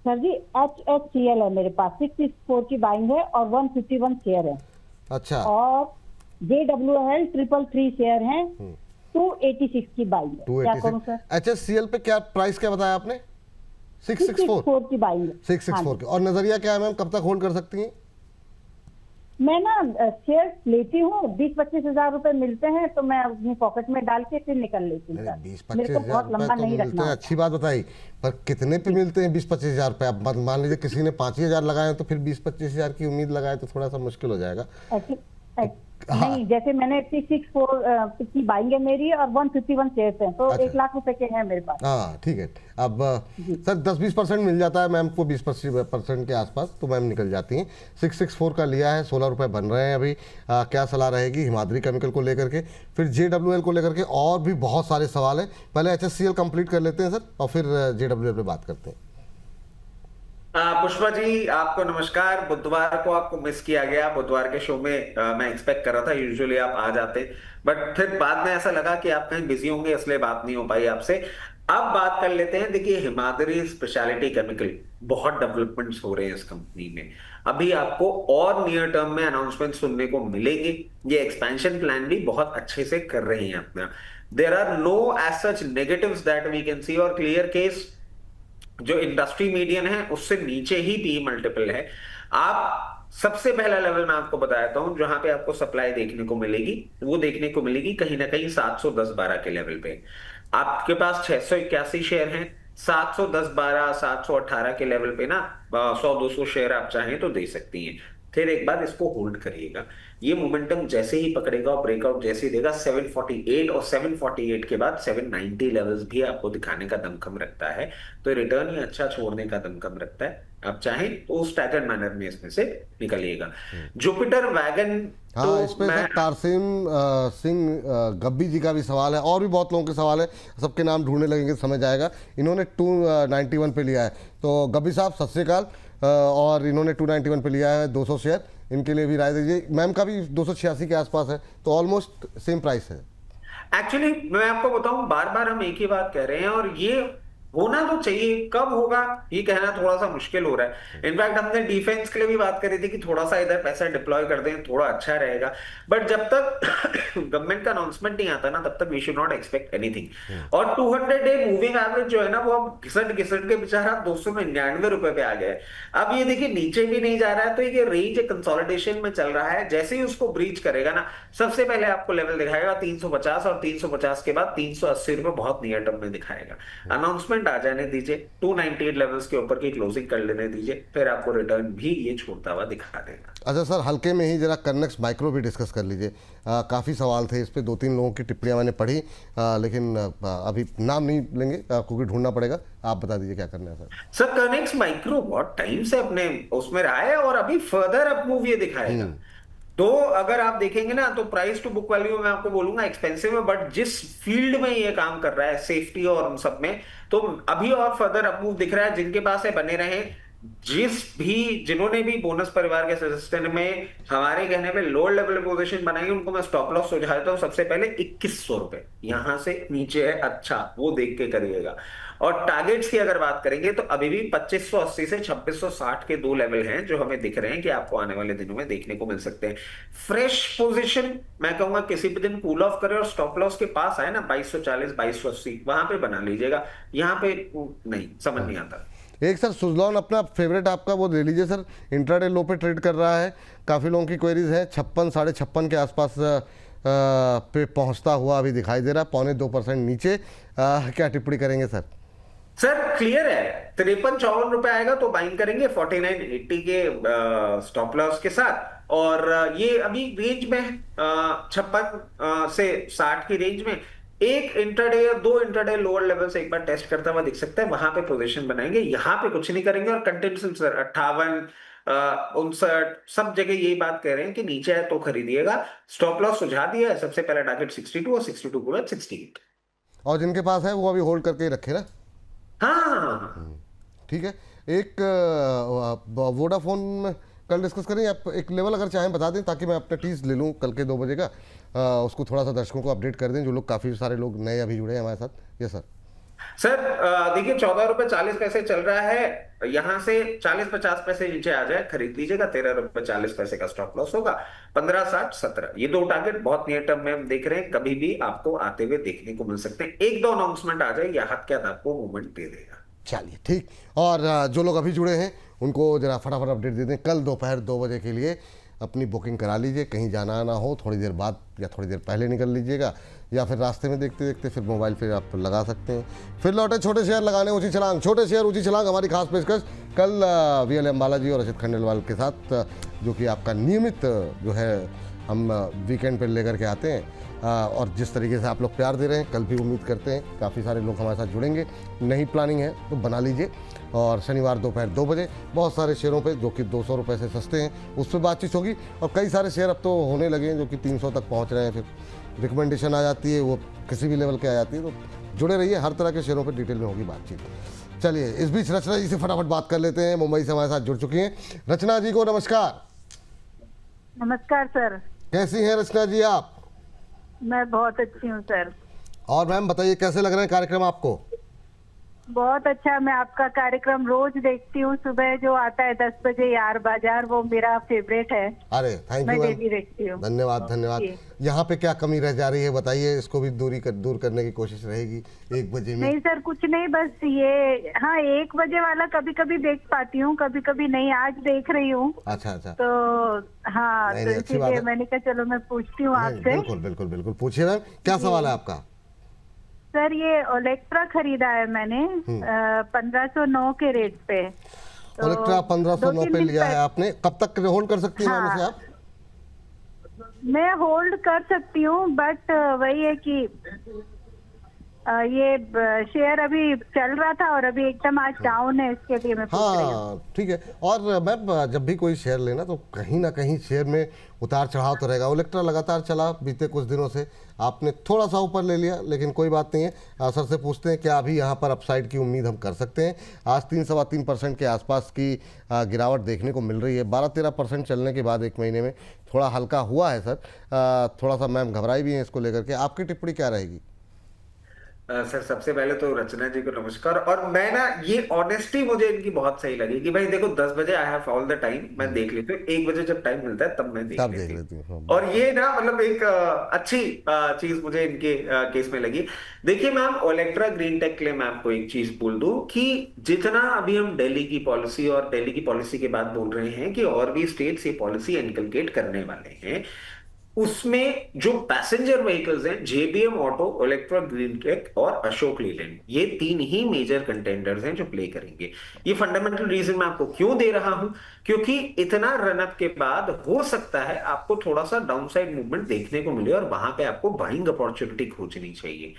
सर जी, HHCL है मेरे पास, 664 की बाइंग है और 151 शेयर है। अच्छा। और JWL 333 शेयर है, 286 की बाइंग है। क्या करूँ सर? HSCL पे क्या प्राइस क्या बताया आपने? 664 की बाइंग है। 664 की। और नजरिया क्या है मैम, कब तक होल्ड कर सकती हैं? मैं ना शेयर लेती हूँ, 20-25 हजार रुपए मिलते हैं तो मैं अपनी पॉकेट में डाल के फिर निकल लेती हूँ सर। 20-25 मेरे को हजार बहुत रुपए लंबा तो नहीं मिलते रखना। हैं, अच्छी बात बताई, पर कितने पे मिलते हैं 20-25 हजार रुपए? अब मान लीजिए किसी ने 5,000 लगाए तो फिर 20-25 हजार की उम्मीद लगाए तो थोड़ा सा मुश्किल हो जाएगा। नहीं, जैसे मैंने 664 की बाइंग है मेरी और 151 शेयर हैं, तो 1 लाख रुपए के हैं मेरे पास। हाँ ठीक है। अब सर 10-20% मिल जाता है मैम को, 20-25% के आसपास तो मैम निकल जाती हैं। 664 का लिया है, 16 रुपये बन रहे हैं अभी। क्या सलाह रहेगी हिमाद्री केमिकल को लेकर के, फिर JWL को लेकर के, और भी बहुत सारे सवाल हैं। पहले HSCL कंप्लीट कर लेते हैं सर और फिर JWL पे बात करते हैं। पुष्पा जी आपको नमस्कार। बुधवार को आपको मिस किया गया, बुधवार के शो में मैं एक्सपेक्ट कर रहा था यूजुअली आप आ जाते, बट फिर बाद में ऐसा लगा कि आप कहीं बिजी होंगे इसलिए बात नहीं हो पाई आपसे। अब बात कर लेते हैं। देखिए हिमाद्री स्पेशलिटी केमिकल, बहुत डेवलपमेंट्स हो रहे हैं इस कंपनी में। अभी आपको और नियर टर्म में अनाउंसमेंट सुनने को मिलेगी। ये एक्सपेंशन प्लान भी बहुत अच्छे से कर रहे हैं अपना। There are no as such negatives that we can see, और क्लियर केस जो इंडस्ट्री मीडियन है उससे नीचे ही पी मल्टीपल है। आप सबसे पहला लेवल मैं आपको बताता हूं जहां पे आपको सप्लाई देखने को मिलेगी, वो देखने को मिलेगी कहीं ना कहीं 710-12 के लेवल पे। आपके पास 681 शेयर हैं, 710-12, 718 के लेवल पे ना 100-200 शेयर आप चाहें तो दे सकती हैं। फिर एक बार इसको होल्ड करिएगा। ये मोमेंटम जैसे ही पकड़ेगा और ब्रेकआउट जैसे ही देगा 748 और 748 के बाद 790 लेवल्स भी आपको दिखाने का दमखम रखता है। तो रिटर्न ही अच्छा छोड़ने का दमखम रखता है। आप चाहें तो स्टैगर्ड मैनर में इसमें से निकलिएगा। जुपिटर वैगन हाँ, तो इस पे मैं सर तारसेन सिंह गब्बी जी का भी सवाल है, और भी बहुत लोगों के सवाल है, सबके नाम ढूंढने लगेंगे समझ आएगा। इन्होंने 291 पे लिया है, तो गब्बी साहब सत श्री अकाल। और इन्होंने 291 पे लिया है 200 शेयर, इनके लिए भी राय दीजिए। मैम का भी 286 के आसपास है, तो ऑलमोस्ट सेम प्राइस है। एक्चुअली मैं आपको बताऊं, बार बार हम एक ही बात कह रहे हैं और ये होना तो चाहिए। कब होगा ये कहना थोड़ा सा मुश्किल हो रहा है। इनफैक्ट हमने डिफेंस के लिए भी बात करी थी कि थोड़ा सा इधर पैसा डिप्लॉय कर दें, थोड़ा अच्छा रहेगा। बट जब तक गवर्नमेंट का अनाउंसमेंट नहीं आता ना, तब तक we should not expect anything. और 200 डे मूविंग एवरेज जो है ना, वो अब घिसट घिसट के बेचारा 299 रुपए पे आ गया है। अब ये देखिए नीचे भी नहीं जा रहा है, तो ये रेंज कंसोलिडेशन में चल रहा है। जैसे ही उसको ब्रीच करेगा ना, सबसे पहले आपको लेवल दिखाएगा 350, और 350 के बाद 380 रुपए बहुत नियर टर्म में दिखाएगा। अनाउंसमेंट आ जाने दीजिए, 298 लेवल्स के ऊपर की क्लोजिंग कर लेने दीजिए, फिर आपको रिटर्न भी ये छोड़ता हुआ दिखा देगा। अच्छा सर, हल्के में ही जरा कनेक्स माइक्रो भी डिस्कस कर लीजिए। काफ़ी सवाल थे इस पे, 2-3 लोगों की टिप्पणियां मैंने पढ़ी, लेकिन अभी नाम नहीं लेंगे क्योंकि ढूंढना पड़ेगा। आप बता दीजिए क्या करना है सर। सर कनेक्स माइक्रो बहुत टाइम से अपने उसमें रहा है और अभी फर्दर अप मूव ये दिखाएगा। तो अगर आप देखेंगे ना, तो प्राइस टू बुक वैल्यू में आपको बोलूंगा एक्सपेंसिव है, बट जिस फील्ड में ये काम कर रहा है, सेफ्टी और उन सब में, तो अभी और फर्दर अप मूव दिख रहा है। जिनके पास है बने रहे। जिन्होंने भी बोनस परिवार के सदस्य में हमारे कहने पे लोअर लेवल पोजीशन बनाई, उनको मैं स्टॉप लॉस सुझा देता हूं। सबसे पहले 2100 रुपए यहां से नीचे है, अच्छा वो देख के करिएगा। और टारगेट्स की अगर बात करेंगे तो अभी भी 2580 से 2660 के 2 लेवल हैं जो हमें दिख रहे हैं कि आपको आने वाले दिनों में देखने को मिल सकते हैं। फ्रेश पोजीशन मैं कहूंगा किसी भी दिन कूल ऑफ करे और स्टॉप लॉस के पास आए ना 2240, 2280 वहां पे बना लीजिएगा। यहाँ पे नहीं समझ नहीं आता। एक सर सुजलॉन अपना फेवरेट आपका वो ले लीजिए सर, इंट्राडे लो पे ट्रेड कर रहा है। काफ़ी लोगों की क्वेरीज है, 56, 56.5 के आसपास पे पहुंचता हुआ अभी दिखाई दे रहा है, 0.25% नीचे। क्या टिप्पणी करेंगे सर? सर क्लियर है, 53-54 रुपए आएगा तो बाइंग करेंगे 4980 के स्टॉप लॉस के साथ। और ये अभी रेंज में 56 से 60 की रेंज में एक इंटरडे या 2 इंटरडे लोअर लेवल से एक बार टेस्ट करता हुआ दिख सकता है, वहां पे पोजीशन बनाएंगे। यहां पे कुछ नहीं करेंगे। और कंटेंशन सर 58, 59 सब जगह यही बात कह रहे हैं कि नीचे है तो खरीदिएगा। स्टॉप लॉस सुझा दिया है, सबसे पहला टारगेट 62 और 62 के बाद 68। और जिनके पास है वो अभी होल्ड करके ही रखे ना। हाँ ठीक है। एक वोडाफोन में कल डिस्कस करें, आप एक लेवल अगर चाहें बता दें ताकि मैं अपना टीज ले लूँ कल के 2 बजे का। उसको थोड़ा सा दर्शकों को अपडेट कर दें, जो लोग काफ़ी सारे लोग नए अभी जुड़े हैं हमारे साथ। Yes sir. सर देखिए 14 रुपए 40 पैसे चल रहा है, यहां से 40-50 पैसे नीचे आ जाए खरीद लीजिएगा। 13 रुपए 40 पैसे का स्टॉप लॉस होगा। 15-60-17 ये 2 टारगेट बहुत नियर टर्म में हम देख रहे हैं, कभी भी आपको आते हुए देखने को मिल सकते हैं। 1-2 अनाउंसमेंट आ जाए, यह हाथ क्या आपको मूवमेंट दे देगा। चलिए ठीक। और जो लोग अभी जुड़े हैं उनको जरा फटाफट अपडेट दे दें, कल दोपहर 2 बजे के लिए अपनी बुकिंग करा लीजिए। कहीं जाना ना हो, थोड़ी देर बाद या थोड़ी देर पहले निकल लीजिएगा, या फिर रास्ते में देखते देखते फिर मोबाइल पे आप लगा सकते हैं। फिर लौटे छोटे शेयर लगाने ऊंची छलांग, छोटे शेयर ऊंची छलांग हमारी खास पेशकश कल VL अंबाला जी और रचित खंडेलवाल के साथ, जो कि आपका नियमित जो है हम वीकेंड पे लेकर के आते हैं। और जिस तरीके से आप लोग प्यार दे रहे हैं, कल भी उम्मीद करते हैं काफ़ी सारे लोग हमारे साथ जुड़ेंगे। नई प्लानिंग है तो बना लीजिए। और शनिवार दोपहर 2 बजे बहुत सारे शेयरों पे जो कि 200 रुपये से सस्ते हैं उस पर बातचीत होगी। और कई सारे शेयर अब तो होने लगे हैं जो कि 300 तक पहुंच रहे हैं। फिर रिकमेंडेशन आ जाती है, वो किसी भी लेवल के आ जाती है। तो जुड़े रहिए, हर तरह के शेयरों पर डिटेल में होगी बातचीत। चलिए इस बीच रचना जी से फटाफट बात कर लेते हैं, मुंबई से हमारे साथ जुड़ चुकी हैं। रचना जी को नमस्कार। नमस्कार सर। कैसी हैं रचना जी आप? मैं बहुत अच्छी हूँ सर। और मैम बताइए कैसे लग रहे हैं कार्यक्रम आपको? बहुत अच्छा, मैं आपका कार्यक्रम रोज देखती हूँ। सुबह जो आता है 10 बजे यार बाजार, वो मेरा फेवरेट है। अरे थैंक मैं यू डेली देखती हूँ। धन्यवाद धन्यवाद। यहाँ पे क्या कमी रह जा रही है बताइए, इसको भी दूर करने की कोशिश रहेगी 1 बजे में। नहीं सर कुछ नहीं, बस ये हाँ 1 बजे वाला कभी कभी देख पाती हूँ, कभी कभी नहीं। आज देख रही हूँ। अच्छा तो हाँ, नहीं, तो नहीं, अच्छी बात इसीलिए है। मैंने कहा चलो मैं पूछती हूँ आपसे। बिल्कुल बिल्कुल बिल्कुल पूछिए मैम, क्या सवाल है आपका? सर ये ओलेक्ट्रा खरीदा है मैंने 1509 के रेट पे। तो ओलेक्ट्रा 1509 पे लिया है आपने, कब तक होल्ड कर सकती हैं हाँ। मैम इसे आप? मैं होल्ड कर सकती हूँ, बट वही है कि ये शेयर अभी चल रहा था और अभी एकदम आज डाउन है, इसके लिए मैं पूछ रही हूँ। हाँ ठीक है। और मैम जब भी कोई शेयर लेना तो कहीं ना कहीं शेयर में उतार चढ़ाव तो रहेगा। ओलेक्ट्रा लगातार चला बीते कुछ दिनों से, आपने थोड़ा सा ऊपर ले लिया, लेकिन कोई बात नहीं है। सर से पूछते हैं क्या अभी यहाँ पर अपसाइड की उम्मीद हम कर सकते हैं? आज 3-3.25% के आसपास की गिरावट देखने को मिल रही है। 12-13% चलने के बाद एक महीने में थोड़ा हल्का हुआ है सर। थोड़ा सा मैम घबराई भी हैं इसको लेकर के, आपकी टिप्पणी क्या रहेगी? सर सबसे पहले तो रचना जी को नमस्कार। और मैं ना ये ऑनेस्टी मुझे इनकी बहुत सही लगी कि भाई देखो 10 बजे I have all the time, मैं देख लेती हूँ, 1 बजे जब टाइम मिलता है तब मैं देख लेती हूँ। हाँ। और ये ना मतलब एक अच्छी चीज मुझे इनके केस में लगी। देखिए मैम, ओलेक्ट्रा ग्रीन टेक के लिए मैं आपको एक चीज बोल दूं कि जितना अभी हम दिल्ली की पॉलिसी और दिल्ली की पॉलिसी के बाद बोल रहे हैं कि और भी स्टेट्स ये पॉलिसी इनकलकेट करने वाले हैं, उसमें जो पैसेंजर व्हीकल्स हैं, JBM auto, Olectra green tech और अशोक लीलैंड, ये 3 ही मेजर कंटेंडर्स हैं जो प्ले करेंगे। ये फंडामेंटल रीजन मैं आपको क्यों दे रहा हूं, क्योंकि इतना रनअप के बाद हो सकता है आपको थोड़ा सा डाउनसाइड मूवमेंट देखने को मिले और वहां पे आपको बाइंग अपॉर्चुनिटी खोजनी चाहिए।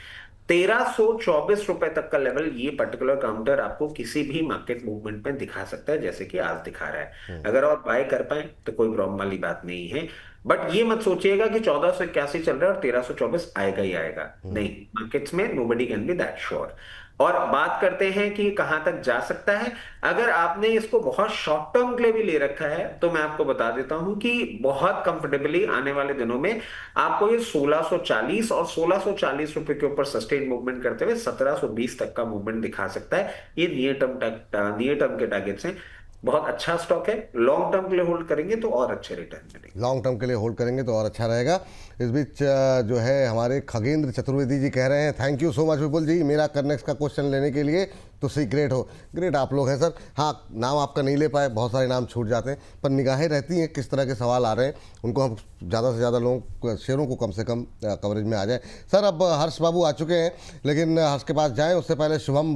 1324 रुपए तक का लेवल ये पर्टिकुलर काउंटर आपको किसी भी मार्केट मूवमेंट में दिखा सकता है, जैसे कि आज दिखा रहा है। अगर आप बाय कर पाए तो कोई प्रॉब्लम वाली बात नहीं है, बट ये मत सोचिएगा कि 1481 चल रहा है और 1324 आएगा ही आएगा। नहीं, मार्केट्स में nobody can be that sure. और बात करते हैं कि कहां तक जा सकता है। अगर आपने इसको बहुत शॉर्ट टर्म के लिए भी ले रखा है तो मैं आपको बता देता हूं कि बहुत कंफर्टेबली आने वाले दिनों में आपको ये 1640 और 1640 रुपए के ऊपर सस्टेन मूवमेंट करते हुए 1720 तक का मूवमेंट दिखा सकता है। ये नियर टर्म के टारगेट्स हैं। बहुत अच्छा स्टॉक है, लॉन्ग टर्म के लिए होल्ड करेंगे तो और अच्छे रिटर्न मिलेंगे। लॉन्ग टर्म के लिए होल्ड करेंगे तो और अच्छा रहेगा। इस बीच जो है हमारे खगेंद्र चतुर्वेदी जी कह रहे हैं, थैंक यू सो मच विपुल जी, मेरा कनेक्ट का क्वेश्चन लेने के लिए तो सी ग्रेट हो। ग्रेट आप लोग हैं सर। हाँ, नाम आपका नहीं ले पाए, बहुत सारे नाम छूट जाते हैं, पर निगाहें रहती हैं किस तरह के सवाल आ रहे हैं, उनको हम ज़्यादा से ज़्यादा लोगों शेयरों को कम से कम कवरेज में आ जाए। सर अब हर्ष बाबू आ चुके हैं, लेकिन हर्ष के पास जाएँ उससे पहले शुभम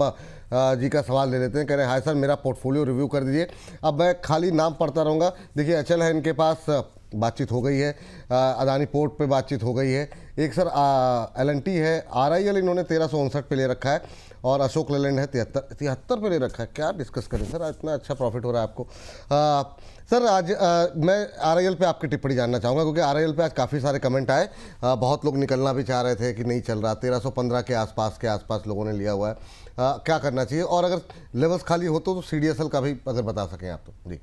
जी का सवाल ले लेते हैं। कह रहे हैं हाय सर, मेरा पोर्टफोलियो रिव्यू कर दीजिए। अब मैं खाली नाम पढ़ता रहूँगा। देखिए अचल है इनके पास, बातचीत हो गई है, अदानी पोर्ट पे बातचीत हो गई है। एक सर LNT है, RIL इन्होंने 1359 पे ले रखा है और अशोक लेलैंड है 73 पे ले रखा है। क्या डिस्कस करें सर, इतना अच्छा प्रॉफिट हो रहा है आपको। सर आज मैं RIL पे आपकी टिप्पणी जानना चाहूँगा, क्योंकि RIL पे आज काफ़ी सारे कमेंट आए। बहुत लोग निकलना भी चाह रहे थे कि नहीं चल रहा, 1315 के आसपास लोगों ने लिया हुआ है। क्या करना चाहिए, और अगर लेवल्स खाली हो तो CDSL का भी अगर बता सकें आप तो जी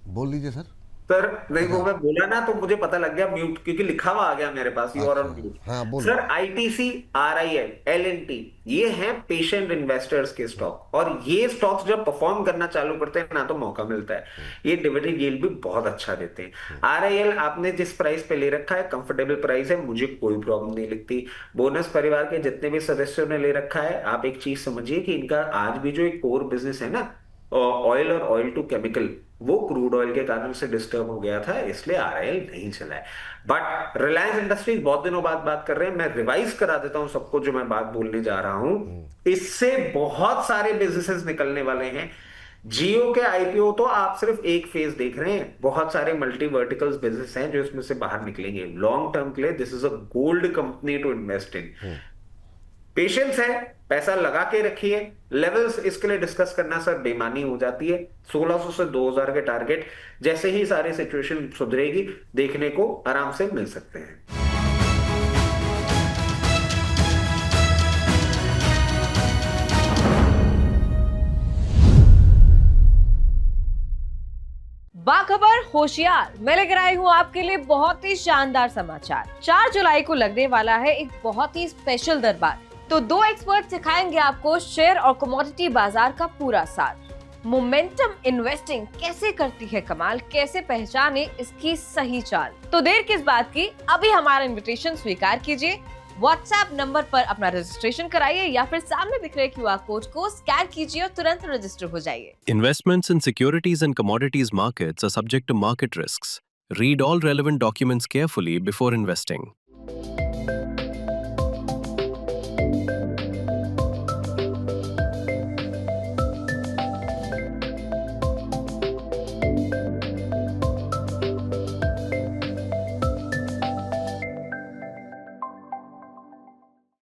बोल लीजिए सर। सर नहीं, वो मैं बोला ना तो मुझे पता लग गया म्यूट, क्योंकि लिखा हुआ आ गया मेरे पास यू आर ऑन म्यूट। हाँ, बोलो। सर ITC, RIL, LNT ये हैं पेशेंट इन्वेस्टर्स के स्टॉक, और ये स्टॉक्स जब परफॉर्म करना चालू करते हैं ना तो मौका मिलता है। ये डिविडेंड यील्ड भी बहुत अच्छा देते हैं। RIL आपने जिस प्राइस पे ले रखा है कंफर्टेबल प्राइस है, मुझे कोई प्रॉब्लम नहीं लगती। बोनस परिवार के जितने भी सदस्यों ने ले रखा है, आप एक चीज समझिए कि इनका आज भी जो एक कोर बिजनेस है ना, ऑयल और ऑयल टू केमिकल, वो क्रूड ऑयल के कारण से डिस्टर्ब हो गया था, इसलिए RIL नहीं चला है। बट रिलायंस इंडस्ट्रीज बहुत दिनों बाद बात कर रहे हैं, मैं रिवाइज करा देता हूं सबको जो मैं बात बोलने जा रहा हूं। इससे बहुत सारे बिजनेसेस निकलने वाले हैं। जियो के IPO तो आप सिर्फ एक फेज देख रहे हैं, बहुत सारे मल्टी वर्टिकल्स बिजनेस हैं जो इसमें से बाहर निकलेंगे। लॉन्ग टर्म के लिए this is a gold company to invest in. Patience है, पैसा लगा के रखिए। लेवल्स इसके लिए डिस्कस करना सर बेमानी हो जाती है। 1600 से 2000 के टारगेट जैसे ही सारी सिचुएशन सुधरेगी देखने को आराम से मिल सकते हैं। बाखबर होशियार, मैं लेकर आई हूँ आपके लिए बहुत ही शानदार समाचार। 4 जुलाई को लगने वाला है एक बहुत ही स्पेशल दरबार। तो 2 एक्सपर्ट सिखाएंगे आपको शेयर और कमोडिटी बाजार का पूरा सार। मोमेंटम इन्वेस्टिंग कैसे करती है कमाल, कैसे पहचाने इसकी सही चाल। तो देर किस बात की, अभी हमारा इन्विटेशन स्वीकार कीजिए। व्हाट्सएप नंबर पर अपना रजिस्ट्रेशन कराइए या फिर सामने दिख रहे QR कोड को स्कैन कीजिए और तुरंत रजिस्टर हो जाइए। Investments in securities and commodities markets are subject to market risks. Read all relevant documents carefully before investing.